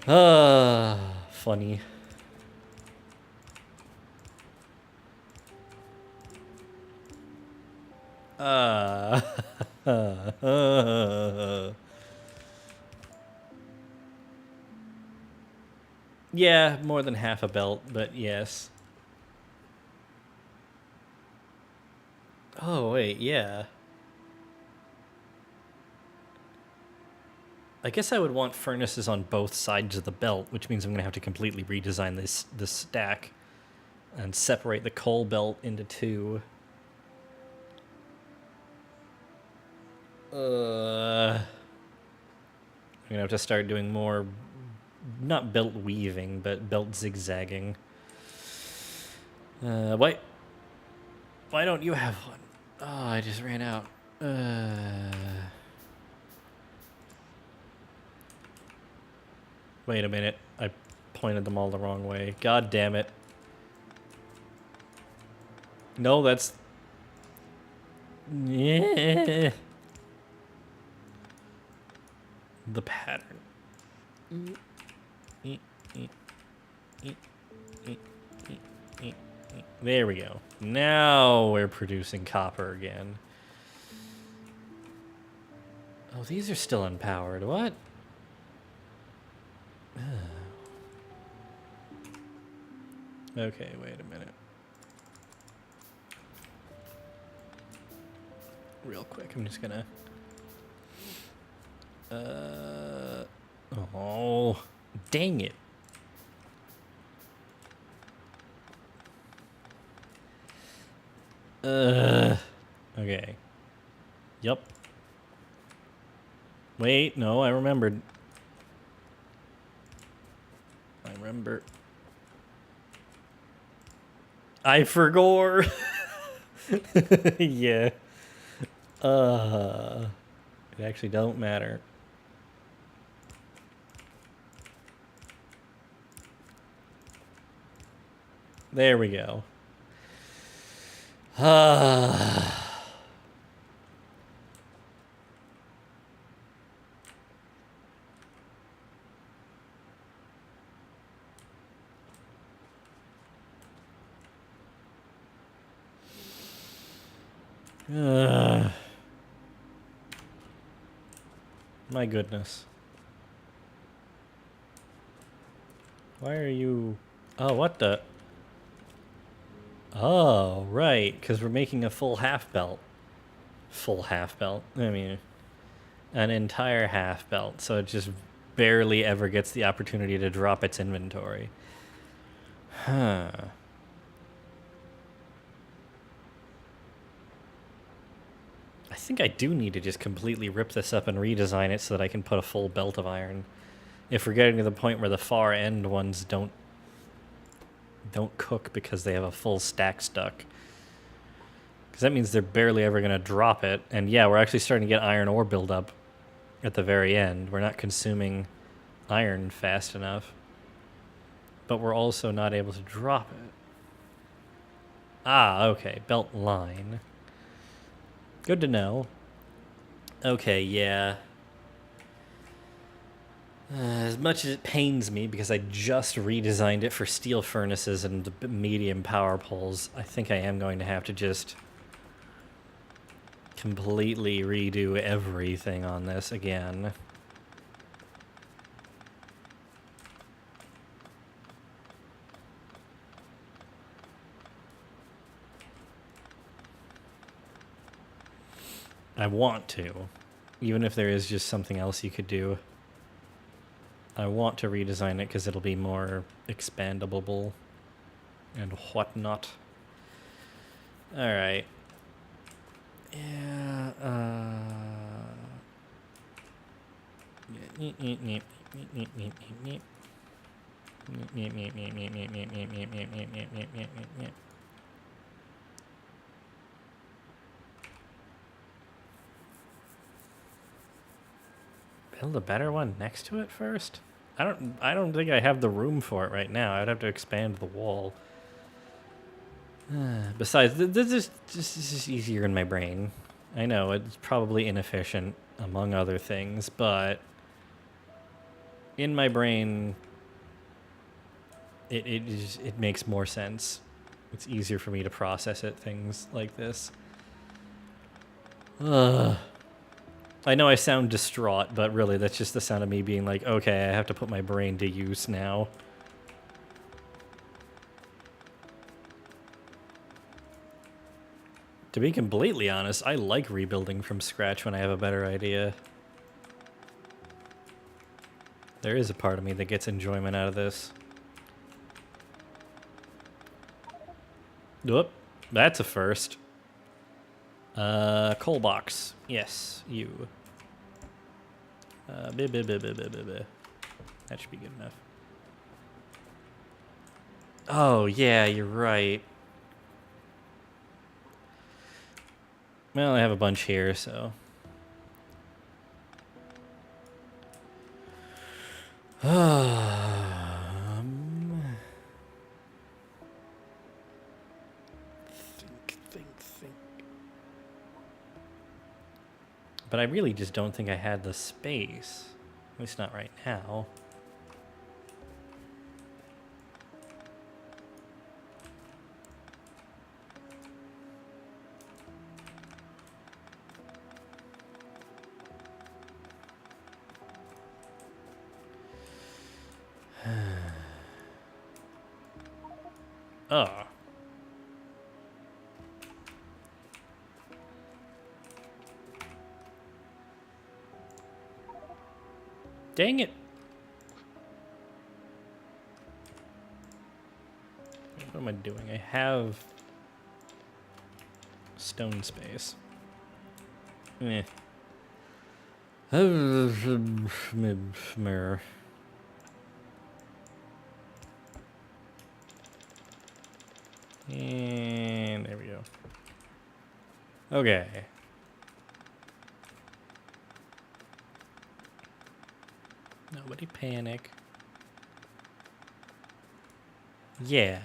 Funny. Yeah, more than half a belt, but yes. Oh, wait, yeah. I guess I would want furnaces on both sides of the belt, which means I'm going to have to completely redesign this stack and separate the coal belt into two. I'm going to have to start doing more, not belt weaving, but belt zigzagging. Why don't you have one? Oh, I just ran out. Wait a minute. I pointed them all the wrong way. God damn it. No, that's... Yeah. The pattern. There we go. Now we're producing copper again. Oh, these are still unpowered. What? Okay, wait a minute. Real quick, I'm just gonna... Oh, dang it. Okay. Yup. Wait, no, I remembered. I remember. I forgot. Yeah. It actually don't matter. There we go. My goodness. Why are you... Oh, what the... Oh, right, because we're making a full half belt. Full half belt. I mean, an entire half belt, so it just barely ever gets the opportunity to drop its inventory. Huh. I think I do need to just completely rip this up and redesign it so that I can put a full belt of iron. If we're getting to the point where the far end ones don't cook because they have a full stack stuck. Because that means they're barely ever going to drop it. And yeah, we're actually starting to get iron ore buildup at the very end. We're not consuming iron fast enough. But we're also not able to drop it. Ah, okay. Belt line. Good to know. Okay, yeah. As much as it pains me because I just redesigned it for steel furnaces and medium power poles, I think I am going to have to just completely redo everything on this again. I want to, even if there is just something else you could do. I want to redesign it because it'll be more expandable and whatnot. Alright. Yeah, build a better one next to it first? I don't think I have the room for it right now. I'd have to expand the wall. Besides, this is easier in my brain. I know it's probably inefficient, among other things, but in my brain, it makes more sense. It's easier for me to process it, things like this. I know I sound distraught, but really that's just the sound of me being like, okay, I have to put my brain to use now. To be completely honest, I like rebuilding from scratch when I have a better idea. There is a part of me that gets enjoyment out of this. Whoop, that's a first. Coal box. Yes, you. That should be good enough. Oh, yeah, you're right. Well, I have a bunch here, so... Think. But I really just don't think I had the space. At least not right now. Oh. Dang it. What am I doing? I have stone space. Eh. Mirror. And there we go. Okay. Nobody panic. Yeah.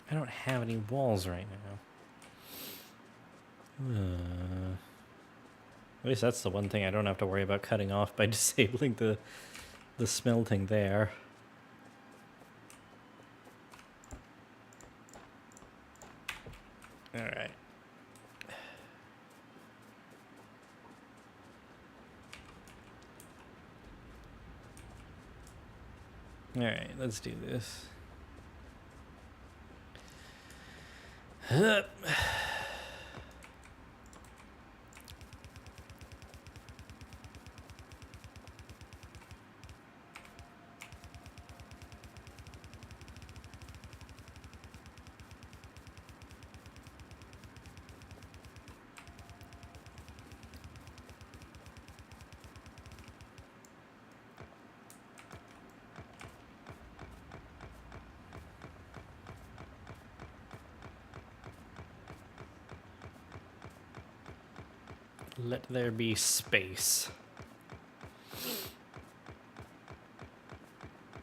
I don't have any walls right now. At least that's the one thing I don't have to worry about cutting off by disabling the smelting there. All right. All right, let's do this. Let there be space.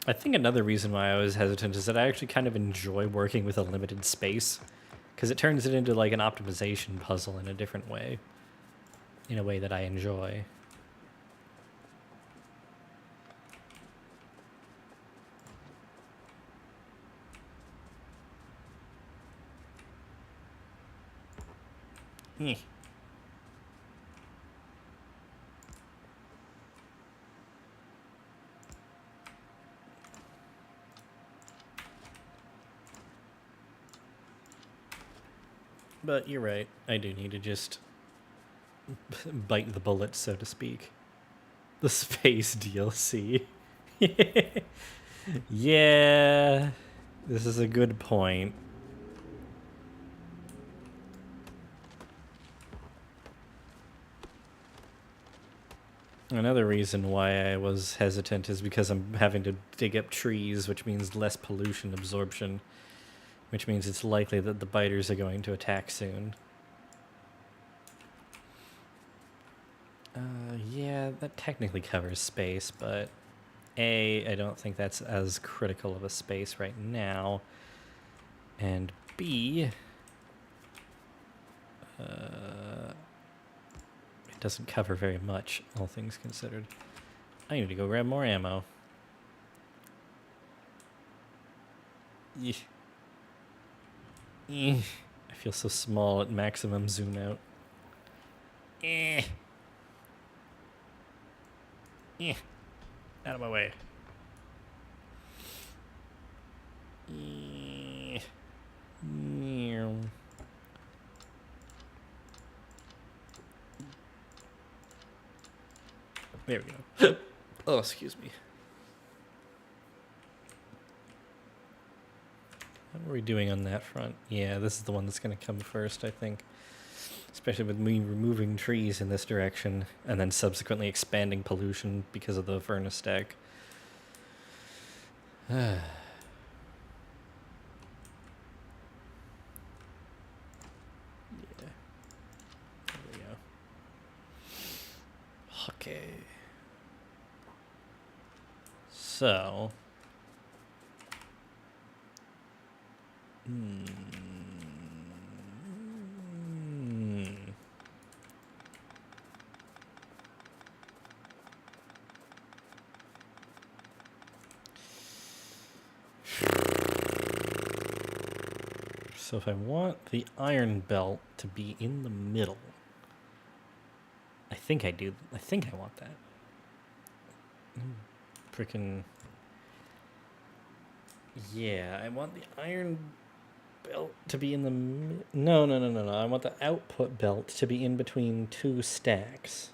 I think another reason why I was hesitant is that I actually kind of enjoy working with a limited space, because it turns it into like an optimization puzzle in a different way, in a way that I enjoy. Eh. But you're right, I do need to just bite the bullet, so to speak. The space DLC. Yeah, this is a good point. Another reason why I was hesitant is because I'm having to dig up trees, which means less pollution absorption, which means it's likely that the biters are going to attack soon. Yeah, that technically covers space, but A, I don't think that's as critical of a space right now, and B, it doesn't cover very much, all things considered. I need to go grab more ammo. I feel so small at maximum zoom out. Out of my way. There we go. Oh, excuse me. How What are we doing on that front? Yeah, this is the one that's going to come first, I think. Especially with me removing trees in this direction and then subsequently expanding pollution because of the furnace stack. Yeah. There we go. Okay. So. So if I want the iron belt to be in the middle, I think I do. I think I want that. Freaking. Yeah, I want the iron belt to be in the... No. I want the output belt to be in between two stacks.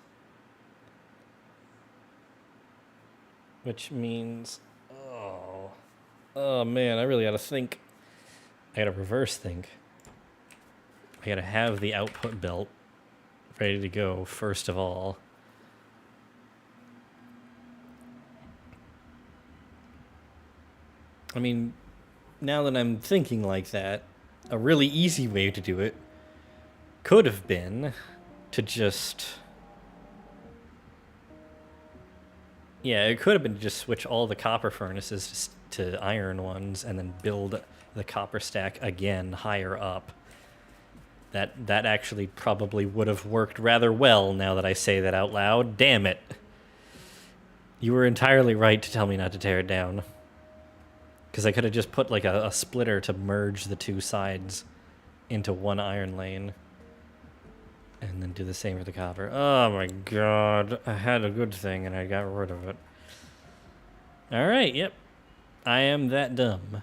Which means... Oh man, I really gotta think. I gotta reverse think. I gotta have the output belt ready to go first of all. I mean, now that I'm thinking like that, a really easy way to do it could have been to just... Yeah, it could have been to just switch all the copper furnaces to iron ones and then build the copper stack again higher up. That actually probably would have worked rather well now that I say that out loud. Damn it. You were entirely right to tell me not to tear it down. Because I could have just put like a splitter to merge the two sides into one iron lane. And then do the same for the copper. Oh my god. I had a good thing and I got rid of it. Alright, yep. I am that dumb.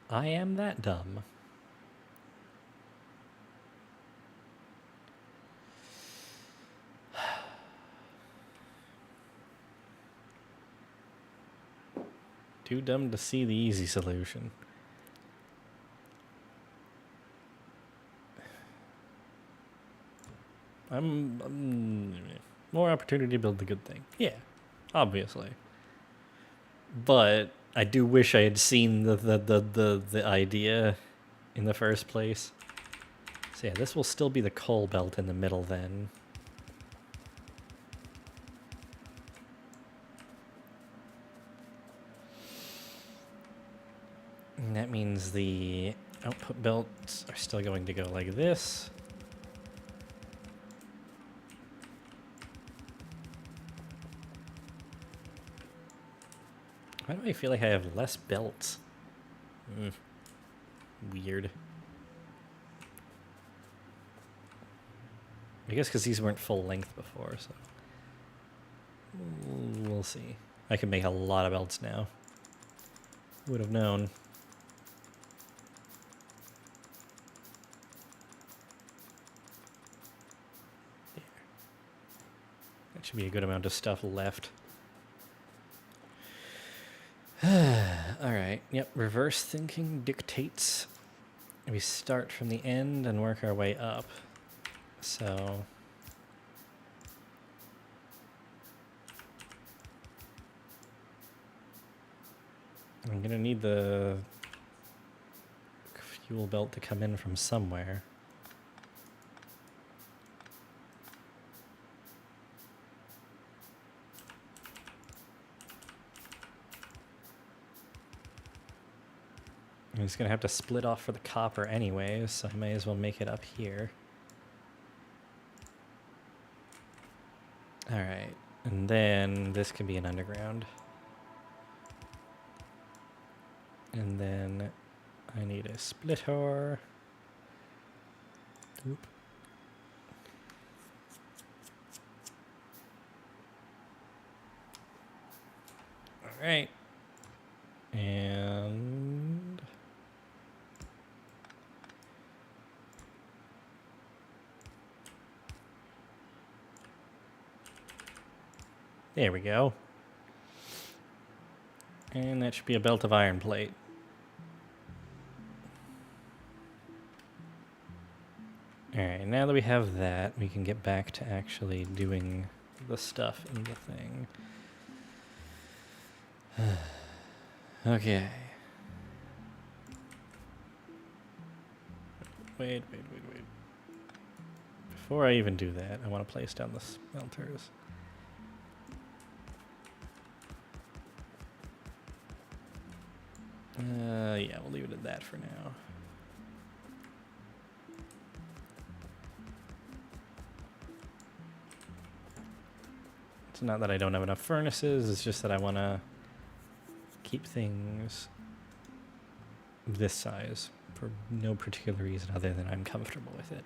I am that dumb. Too dumb to see the easy solution. More opportunity to build the good thing. Yeah, obviously. But I do wish I had seen the idea in the first place. So yeah, this will still be the coal belt in the middle then. And that means the output belts are still going to go like this. Why do I feel like I have less belts? Weird. I guess because these weren't full length before, so... We'll see. I can make a lot of belts now. Would have known. There. That should be a good amount of stuff left. Alright, yep, reverse thinking dictates we start from the end and work our way up. So... I'm gonna need the fuel belt to come in from somewhere. I'm just gonna have to split off for the copper anyways, so I may as well make it up here. Alright, and then this can be an underground. And then I need a splitter. Oop. Alright. And... there we go. And that should be a belt of iron plate. Alright, now that we have that, we can get back to actually doing the stuff in the thing. Okay. Wait. Before I even do that, I want to place down the smelters. Yeah, we'll leave it at that for now. It's not that I don't have enough furnaces, it's just that I want to keep things this size for no particular reason other than I'm comfortable with it.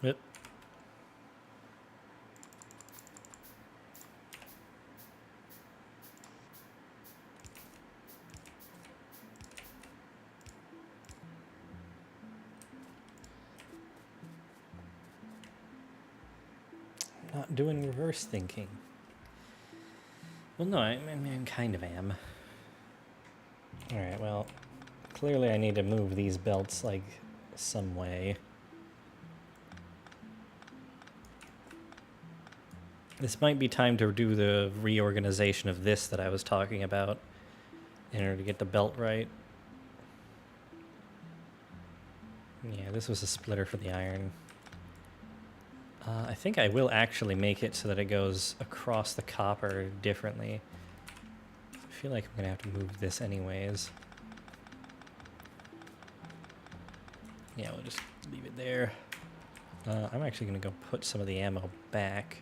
Yep. Not doing reverse thinking. Well, no, I mean, kind of am. Alright, well, clearly I need to move these belts, like, some way. This might be time to do the reorganization of this that I was talking about in order to get the belt right. Yeah, this was a splitter for the iron. I think I will actually make it so that it goes across the copper differently. I feel like I'm going to have to move this anyways. Yeah, we'll just leave it there. I'm actually going to go put some of the ammo back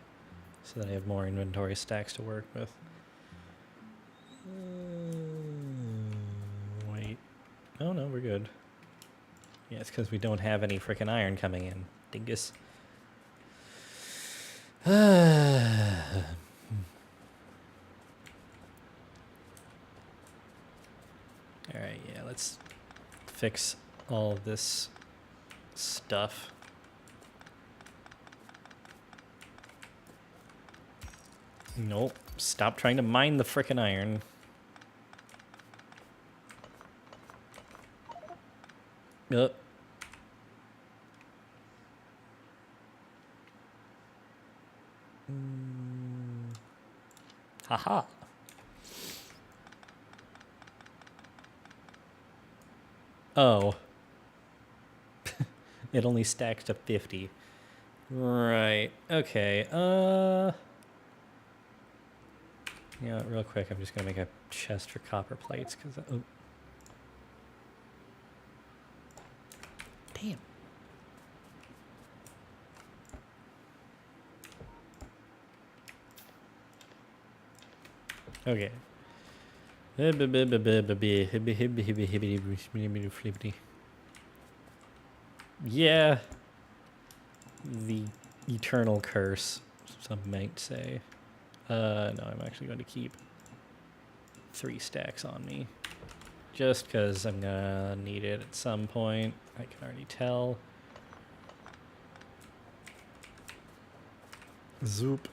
so that I have more inventory stacks to work with. Wait. Oh, no, we're good. Yeah, it's because we don't have any frickin' iron coming in. Dingus. Alright, yeah, let's fix all of this stuff. Nope. Stop trying to mine the frickin' iron. Yup. Haha. Oh. It only stacks to 50. Right. Okay. Yeah, real quick, I'm just gonna make a chest for copper plates, because... Oh. Damn. Okay. Yeah. The eternal curse, some might say. No, I'm actually going to keep 3 stacks on me. Just because I'm gonna need it at some point. I can already tell. Zoop.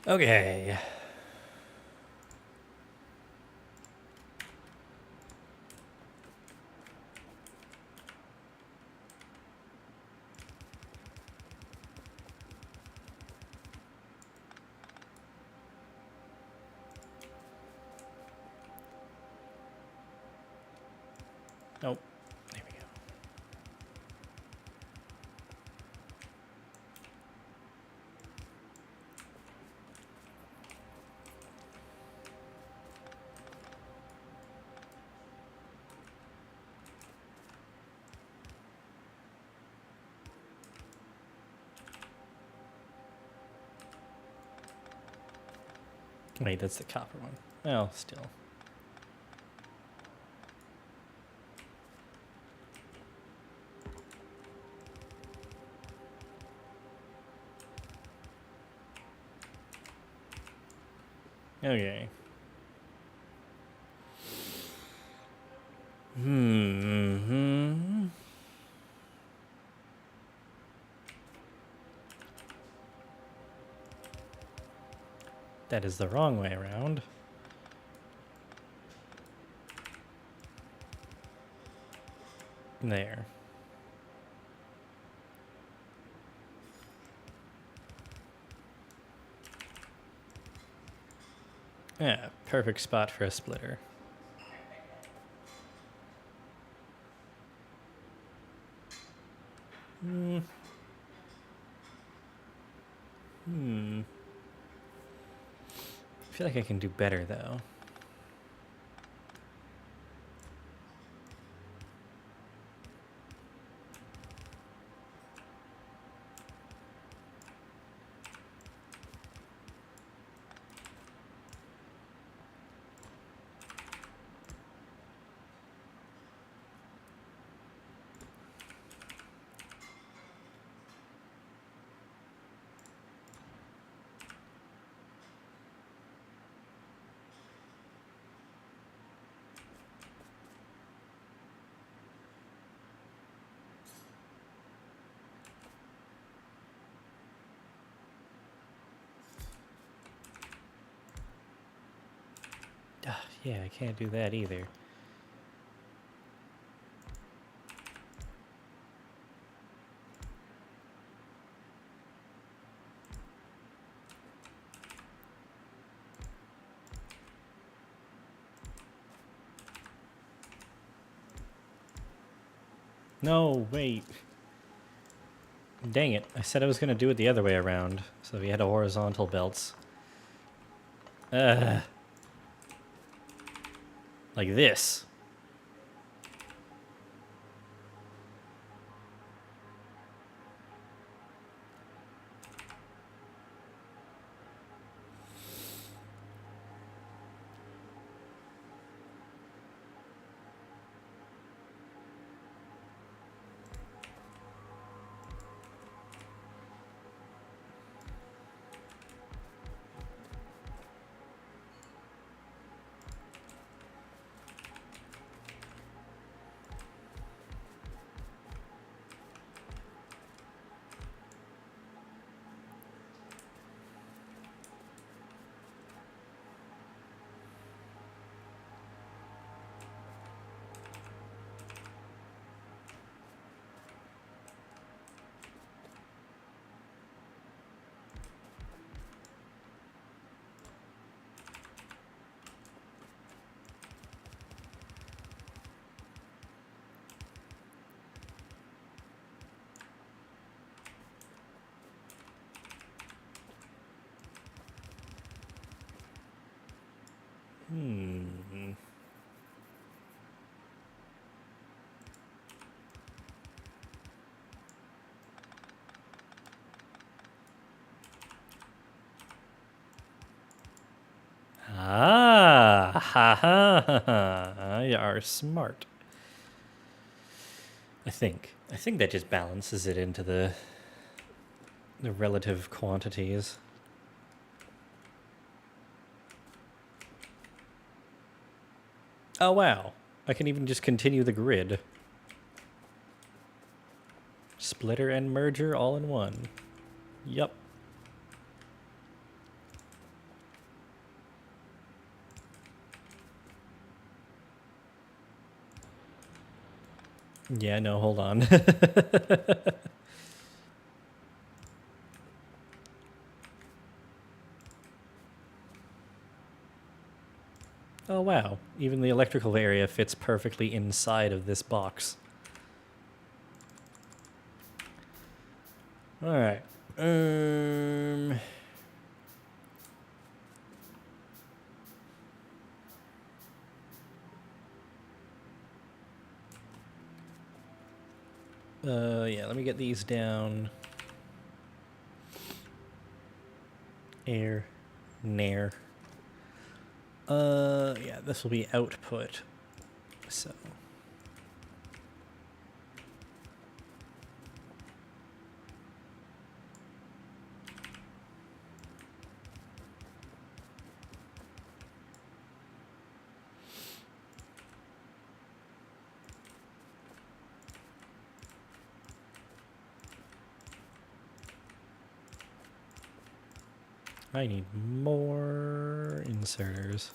Okay. Nope. There we go. Wait, that's the copper one. Well, still. Okay. That is the wrong way around. There. Yeah, perfect spot for a splitter. I feel like I can do better, though. Yeah, I can't do that either. No, wait. Dang it. I said I was going to do it the other way around. So we had a horizontal belts. Like this. Ah, ha ha ha ha. You are smart. I think that just balances it into the relative quantities. Oh wow. I can even just continue the grid. Splitter and merger all in one. Yup. Yeah, no, hold on. Oh wow. Even the electrical area fits perfectly inside of this box. Alright. Yeah, let me get these down. Air. Nair. Yeah, this will be output. So. I need more inserters.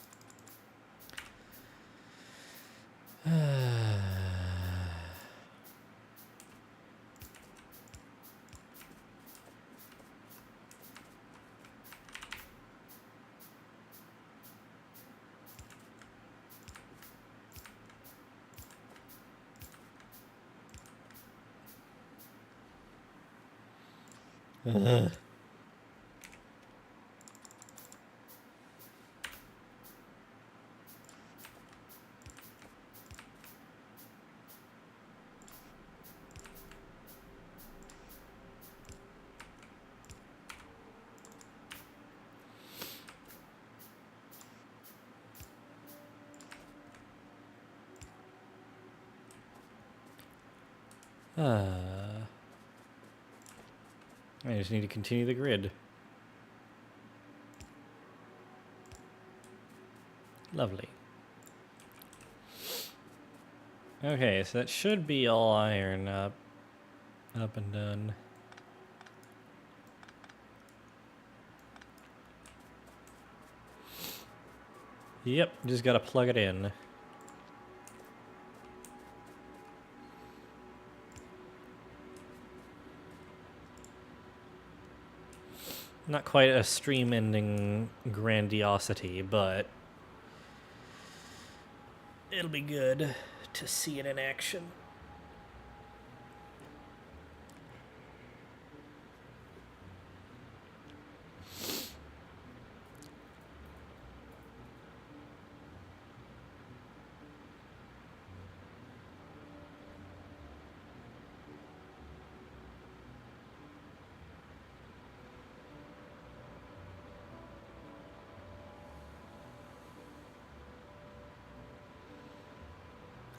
I just need to continue the grid. Lovely. Okay, so that should be all iron up and done. Yep, just gotta plug it in. Not quite a stream-ending grandiosity, but it'll be good to see it in action.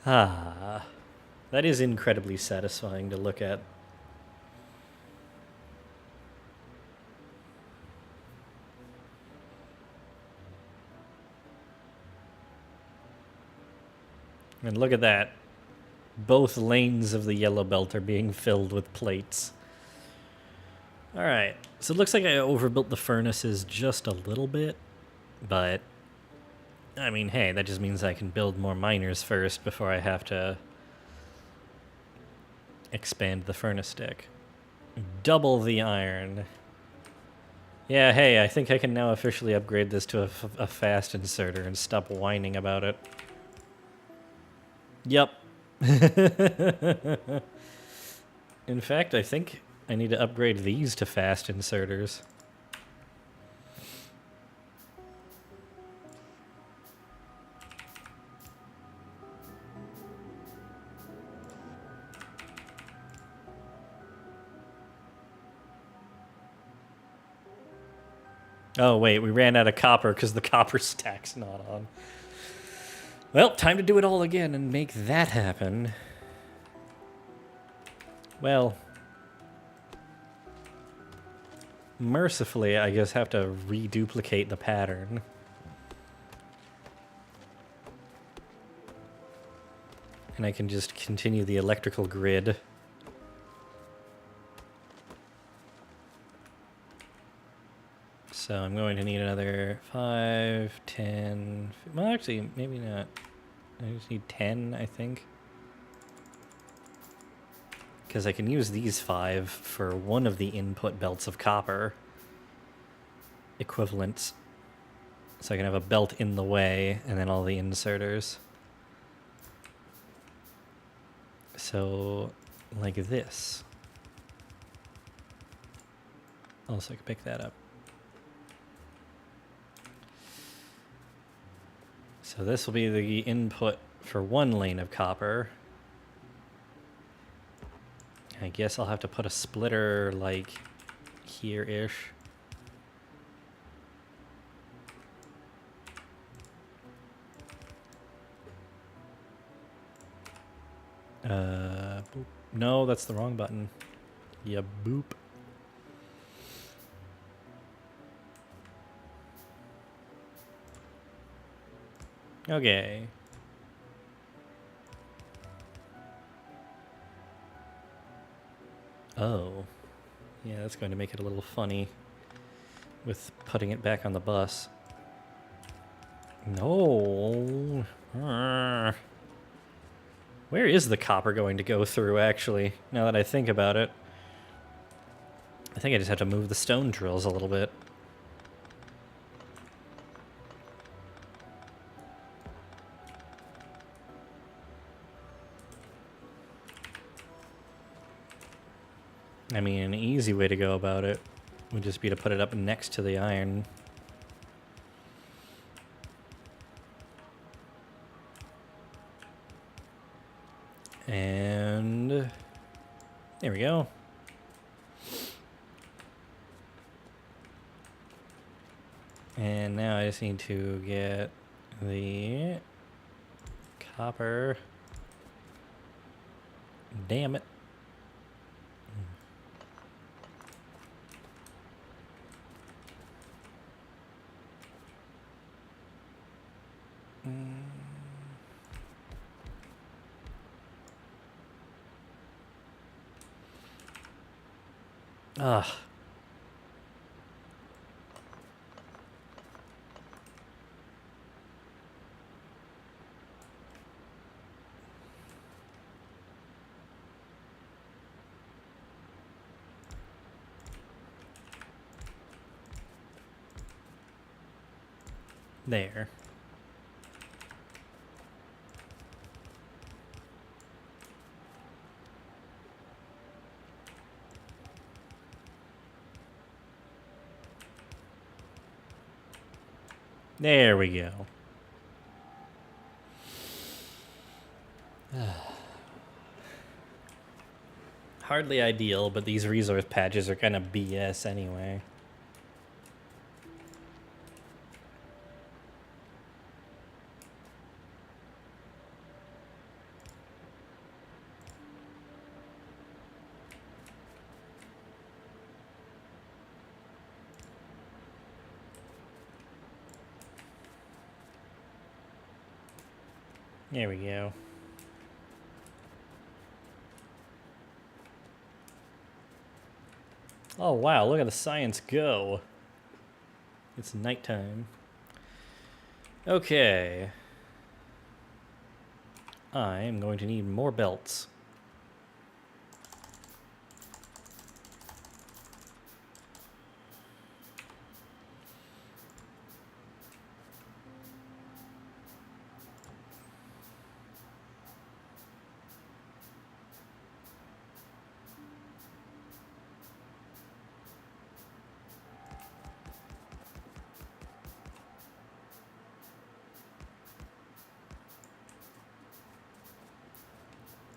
Ah, that is incredibly satisfying to look at. And look at that. Both lanes of the yellow belt are being filled with plates. Alright, so it looks like I overbuilt the furnaces just a little bit, but I mean, hey, that just means I can build more miners first before I have to expand the furnace deck. Double the iron. Yeah, hey, I think I can now officially upgrade this to a fast inserter and stop whining about it. Yep. In fact, I think I need to upgrade these to fast inserters. Oh, wait, we ran out of copper because the copper stack's not on. Well, time to do it all again and make that happen. Well, mercifully, I guess have to reduplicate the pattern. And I can just continue the electrical grid. So I'm going to need another 5, 10... Well, actually, maybe not. I just need 10, I think. Because I can use these 5 for one of the input belts of copper equivalents. So I can have a belt in the way and then all the inserters. So, like this. Also, I can pick that up. So this will be the input for one lane of copper. I guess I'll have to put a splitter like here-ish. Boop. No, that's the wrong button. Yeah, boop. Okay. Oh. Yeah, that's going to make it a little funny with putting it back on the bus. No. Where is the copper going to go through, actually, now that I think about it? I think I just have to move the stone drills a little bit. I mean, an easy way to go about it would just be to put it up next to the iron. And there we go. And now I just need to get the copper. Damn it. Ugh. There. There we go. Hardly ideal, but these resource patches are kind of BS anyway. There we go. Oh wow, look at the science go. It's nighttime. Okay. I'm going to need more belts.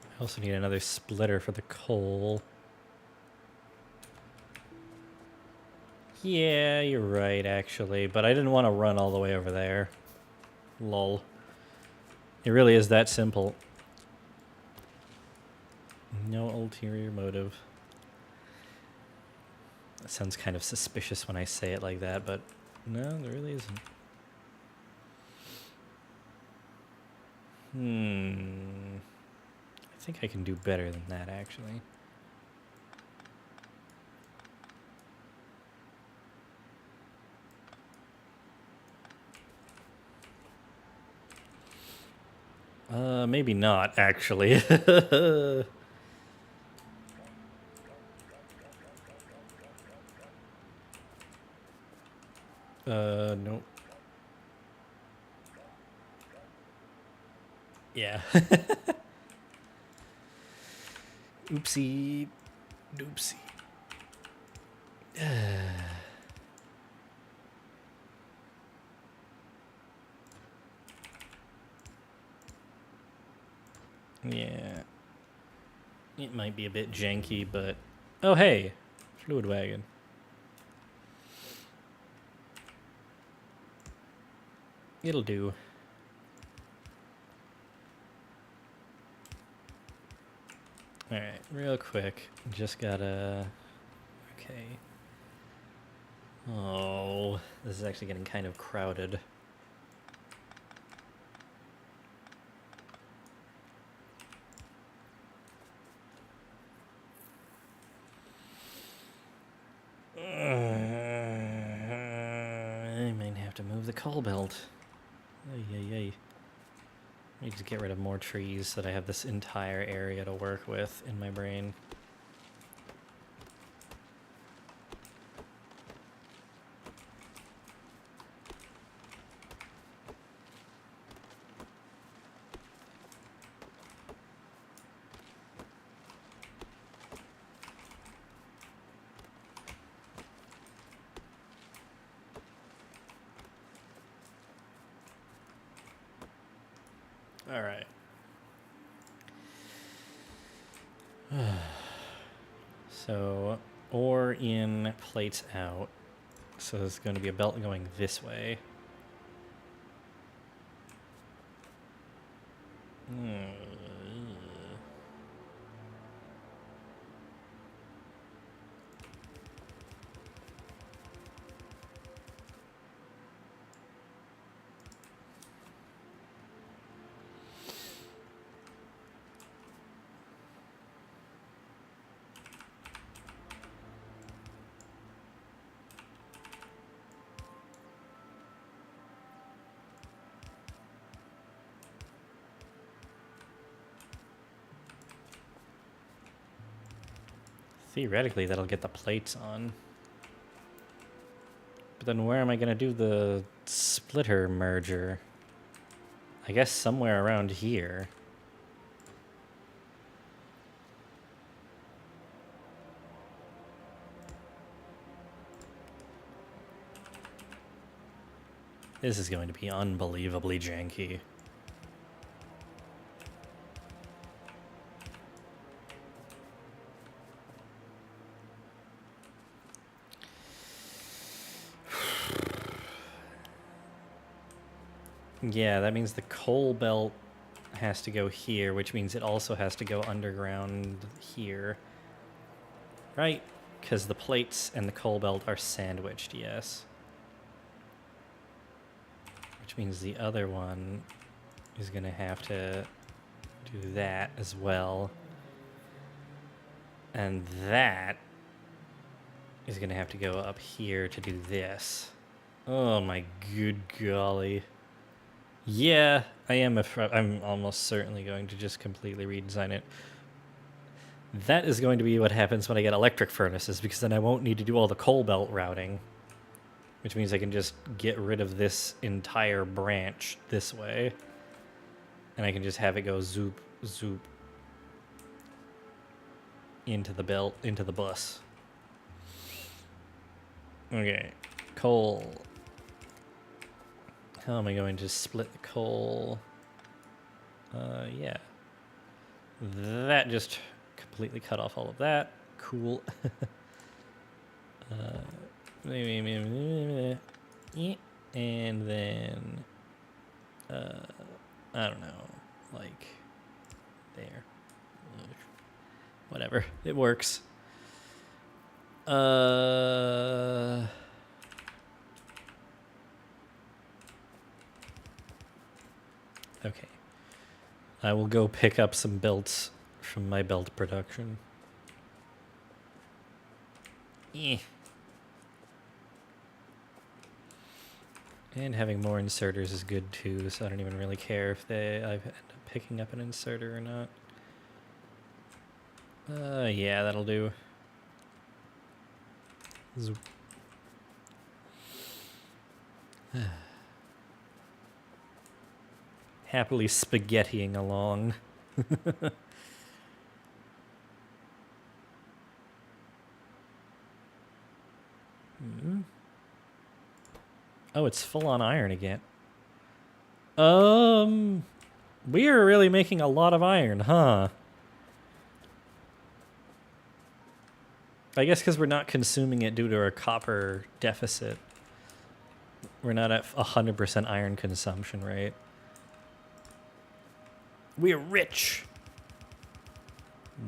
I also need another splitter for the coal. Yeah, you're right, actually, but I didn't want to run all the way over there. Lol. It really is that simple. No ulterior motive. That sounds kind of suspicious when I say it like that, but no, there really isn't. I think I can do better than that, actually. Maybe not, actually. Nope. Yeah. Oopsie. Doopsie. Yeah. It might be a bit janky, but... Oh, hey! Fluid wagon. It'll do. Alright, real quick. Just gotta... Okay. Oh, this is actually getting kind of crowded. I might have to move the coal belt. Ay, ay, ay. I need to get rid of more trees so that I have this entire area to work with in my brain. All right. So, ore in, plates out. So there's going to be a belt going this way. Theoretically, that'll get the plates on. But then where am I going to do the splitter merger? I guess somewhere around here. This is going to be unbelievably janky. Yeah, that means the coal belt has to go here, which means it also has to go underground here. Right? Because the plates and the coal belt are sandwiched, yes. Which means the other one is going to have to do that as well. And that is going to have to go up here to do this. Oh my good golly. Yeah, I'm almost certainly going to just completely redesign it. That is going to be what happens when I get electric furnaces, because then I won't need to do all the coal belt routing. Which means I can just get rid of this entire branch this way. And I can just have it go zoop, zoop into the belt, into the bus. Okay, coal. How am I going to split the coal? Yeah. That just completely cut off all of that. Cool. And then, I don't know, like there. Whatever, it works. Okay. I will go pick up some belts from my belt production. And having more inserters is good too, so I don't even really care if I end up picking up an inserter or not. Yeah, that'll do. Zoop. Happily spaghettiing along. Oh, it's full on iron again. We are really making a lot of iron, huh? I guess because we're not consuming it due to our copper deficit. We're not at 100% iron consumption, right? We're rich.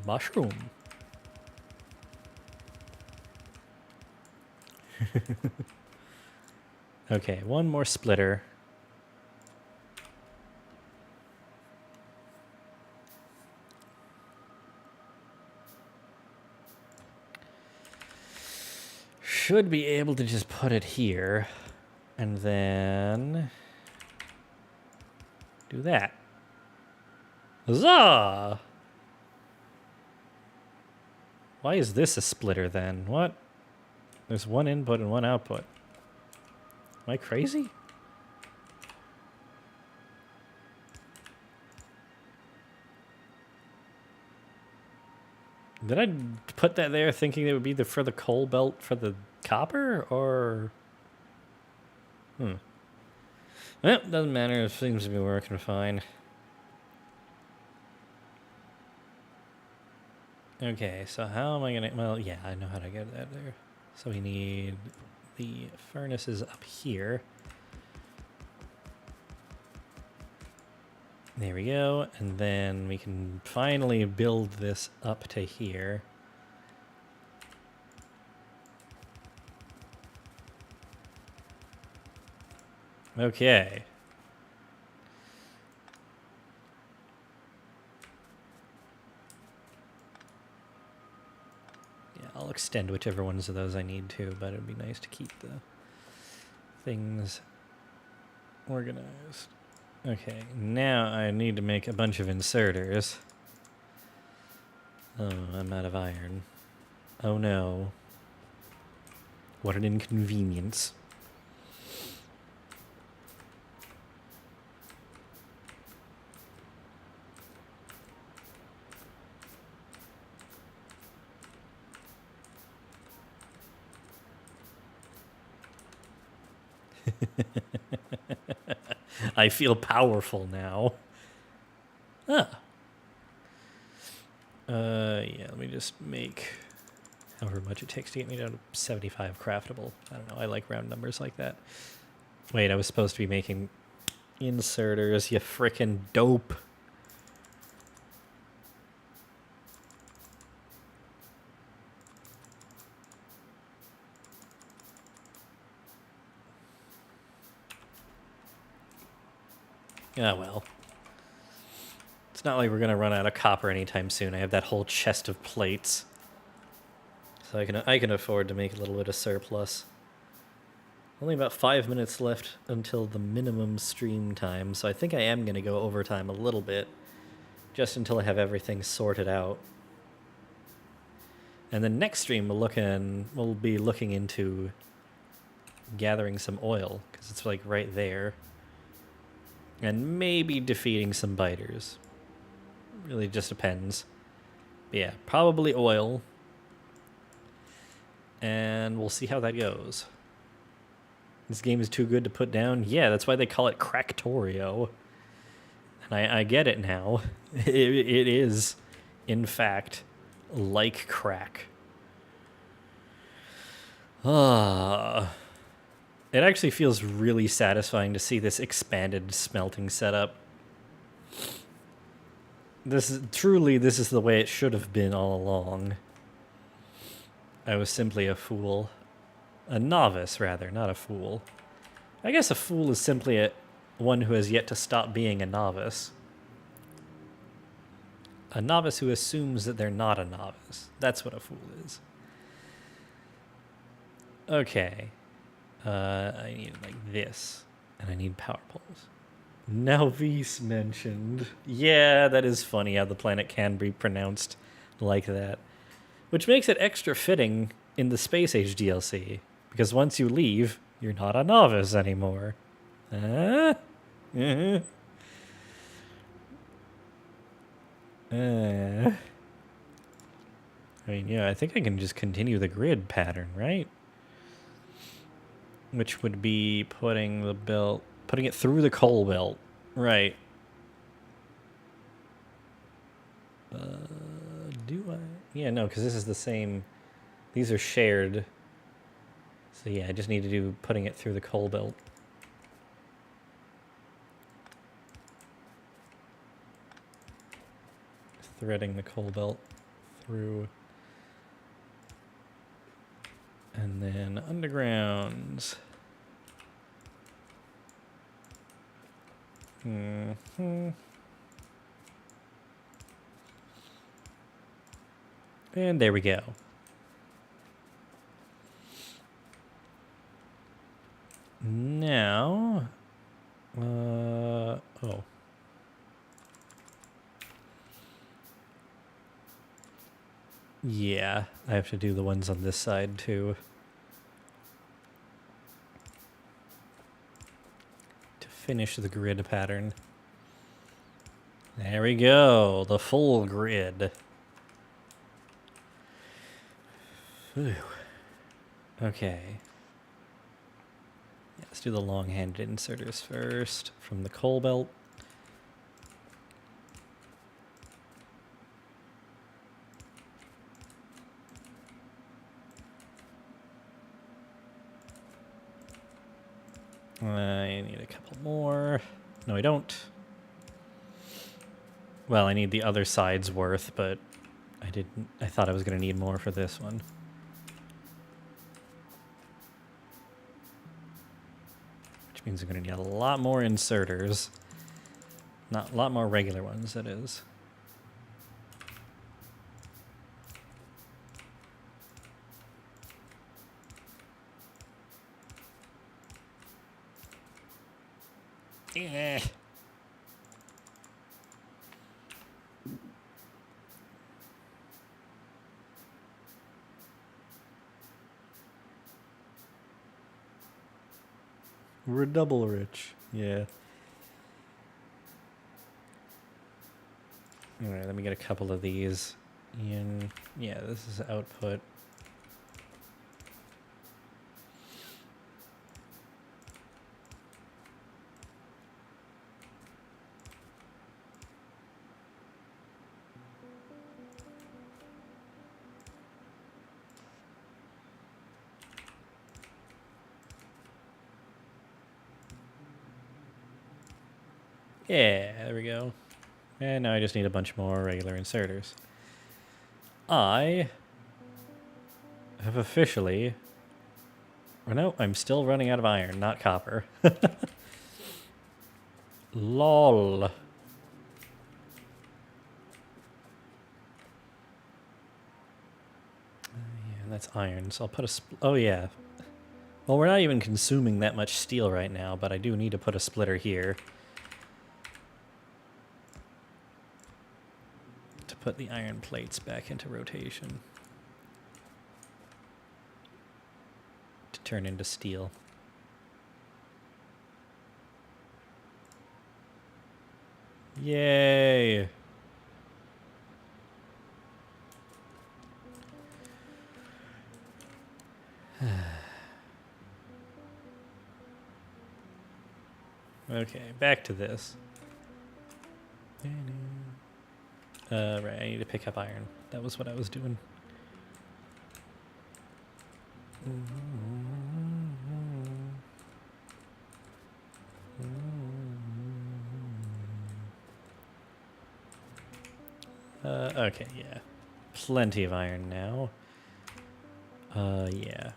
Mushroom. Okay, one more splitter. Should be able to just put it here and then do that. Huzzah! Why is this a splitter then? What? There's one input and one output. Am I crazy? Did I put that there thinking it would be for the coal belt for the copper, or... Well, doesn't matter. It seems to be working fine. Okay, so how am I gonna... Well, yeah, I know how to get that there. So we need the furnaces up here. There we go, and then we can finally build this up to here. Okay. Yeah, I'll extend whichever ones of those I need to, but it'd be nice to keep the things organized. Okay, now I need to make a bunch of inserters. Oh, I'm out of iron. Oh no. What an inconvenience. I feel powerful now. Yeah, let me just make however much it takes to get me down to 75 craftable. I don't know, I like round numbers like that. Wait, I was supposed to be making inserters, you frickin' dope. Ah, well. It's not like we're gonna run out of copper anytime soon. I have that whole chest of plates. So I can afford to make a little bit of surplus. Only about 5 minutes left until the minimum stream time, so I think I am gonna go overtime a little bit. Just until I have everything sorted out. And the next stream we'll be looking into gathering some oil, because it's like right there. And maybe defeating some biters. Really just depends. But yeah, probably oil. And we'll see how that goes. This game is too good to put down. Yeah, that's why they call it Cracktorio. And I get it now. It is, in fact, like crack. It actually feels really satisfying to see this expanded smelting setup. This is the way it should have been all along. I was simply a fool. A novice, rather, not a fool. I guess a fool is simply one who has yet to stop being a novice. A novice who assumes that they're not a novice. That's what a fool is. Okay. I need like this. And I need power poles. Nauvis mentioned. Yeah, that is funny how the planet can be pronounced like that. Which makes it extra fitting in the Space Age DLC. Because once you leave, you're not a novice anymore. I mean, yeah, I think I can just continue the grid pattern, right? Which would be putting it through the coal belt. Right. Do I? Yeah, no, because this is the same. These are shared. So yeah, I just need to do putting it through the coal belt. Threading the coal belt through. And then undergrounds. Mm-hmm. And there we go. Now, oh. Yeah, I have to do the ones on this side too. To finish the grid pattern. There we go, the full grid. Whew. Okay. Let's do the long-handed inserters first from the coal belt. I need a couple more. No, I don't. Well, I need the other side's worth, but I didn't. I thought I was going to need more for this one. Which means I'm going to need a lot more inserters. Not a lot more regular ones, that is. Yeah. We're double rich. Yeah. Alright, let me get a couple of these in. Yeah, this is output. Yeah, there we go. And now I just need a bunch more regular inserters. I have officially... Or no, I'm still running out of iron, not copper. LOL. Yeah, that's iron, so I'll put a... Oh, yeah. Well, we're not even consuming that much steel right now, but I do need to put a splitter here. To put the iron plates back into rotation. To turn into steel. Yay! Okay, back to this. Right, I need to pick up iron. That was what I was doing. Okay, yeah. Plenty of iron now. Yeah.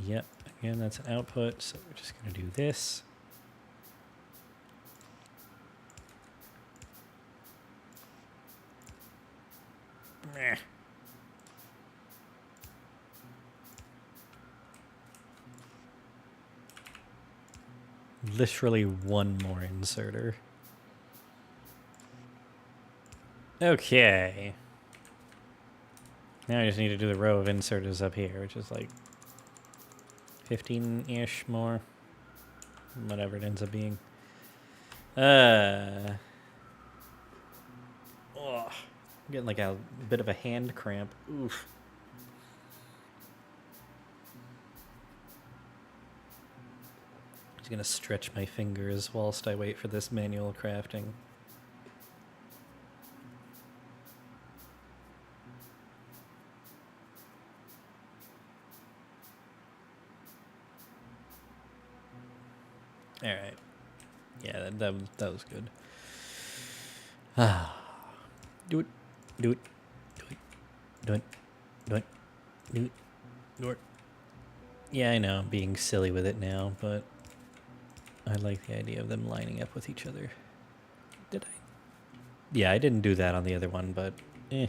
Yep, again, that's an output, so we're just going to do this. Meh. Literally one more inserter. Okay. Now I just need to do the row of inserters up here, which is like 15-ish more. Whatever it ends up being. Oh, I'm getting like a bit of a hand cramp. Oof. Just gonna stretch my fingers whilst I wait for this manual crafting. All right. Yeah, that was good. Do it. Do it. Do it. Do it. Do it. Do it. Do it. Yeah, I know, I'm being silly with it now, but I like the idea of them lining up with each other. Did I? Yeah, I didn't do that on the other one, but eh.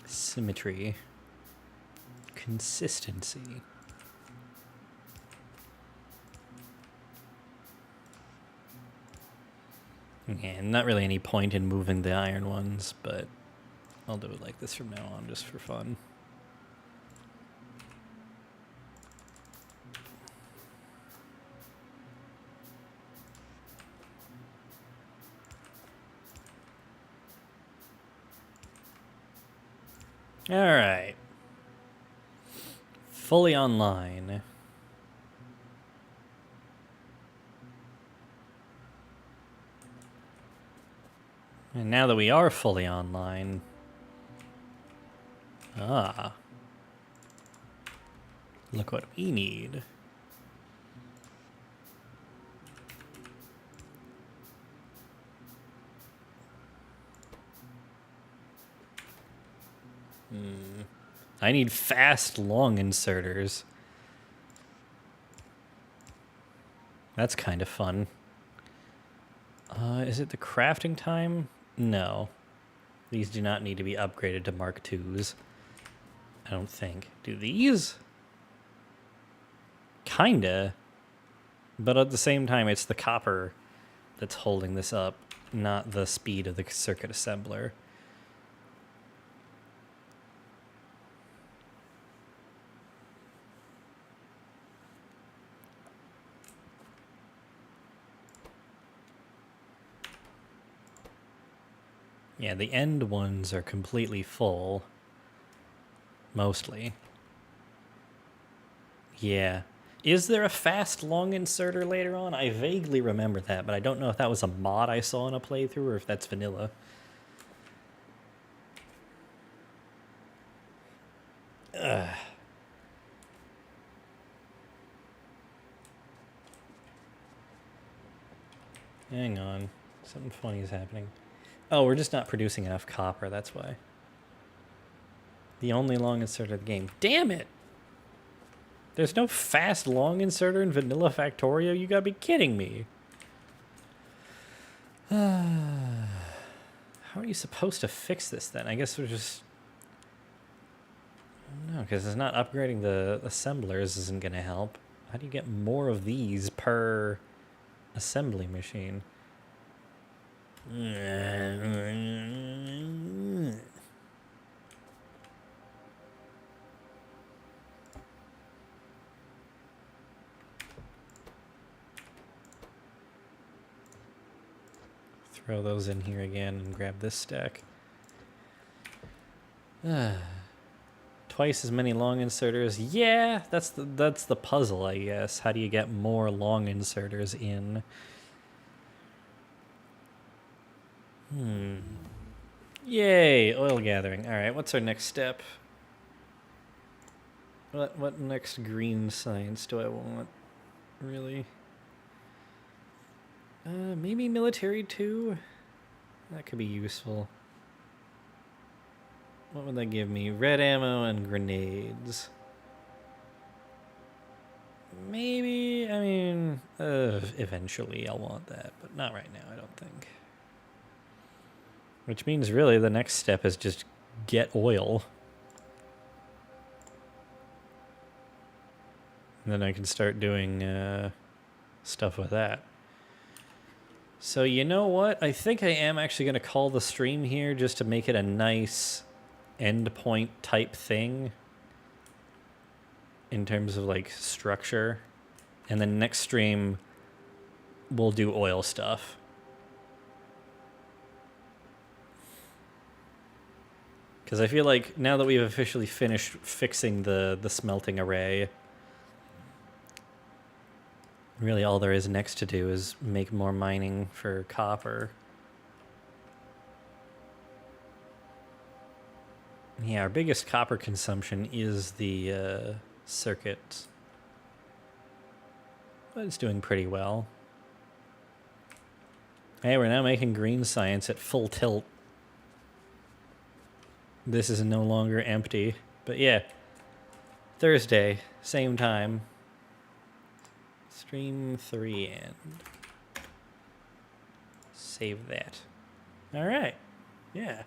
Symmetry. Consistency. Yeah, not really any point in moving the iron ones, but I'll do it like this from now on just for fun. All right. Fully online. And now that we are fully online... Look what we need. I need fast, long inserters. That's kind of fun. Is it the crafting time? No. These do not need to be upgraded to Mark IIs. I don't think. Do these? Kinda. But at the same time, it's the copper that's holding this up, not the speed of the circuit assembler. Yeah, the end ones are completely full. Mostly. Yeah. Is there a fast long inserter later on? I vaguely remember that, but I don't know if that was a mod I saw in a playthrough or if that's vanilla. Ugh. Hang on. Something funny is happening. Oh, we're just not producing enough copper, that's why. The only long inserter of the game. Damn it! There's no fast long inserter in vanilla Factorio? You gotta be kidding me. How are you supposed to fix this then? I guess we're just... No, because it's not upgrading the assemblers isn't gonna help. How do you get more of these per assembly machine? Throw those in here again and grab this stack. Twice as many long inserters. Yeah, that's the puzzle, I guess. How do you get more long inserters in? Yay, oil gathering. All right, what's our next step? What next green science do I want? Really? Maybe military too? That could be useful. What would that give me? Red ammo and grenades. Maybe, I mean, eventually I'll want that, but not right now, I don't think. Which means really the next step is just get oil. And then I can start doing stuff with that. So you know what? I think I am actually going to call the stream here just to make it a nice endpoint type thing in terms of like structure. And then next stream, we'll do oil stuff. Because I feel like now that we've officially finished fixing the smelting array, really all there is next to do is make more mining for copper. Yeah, our biggest copper consumption is the circuit. But it's doing pretty well. Hey, we're now making green science at full tilt. This is no longer empty. But yeah, Thursday, same time. Stream 3 end. Save that. All right. Yeah.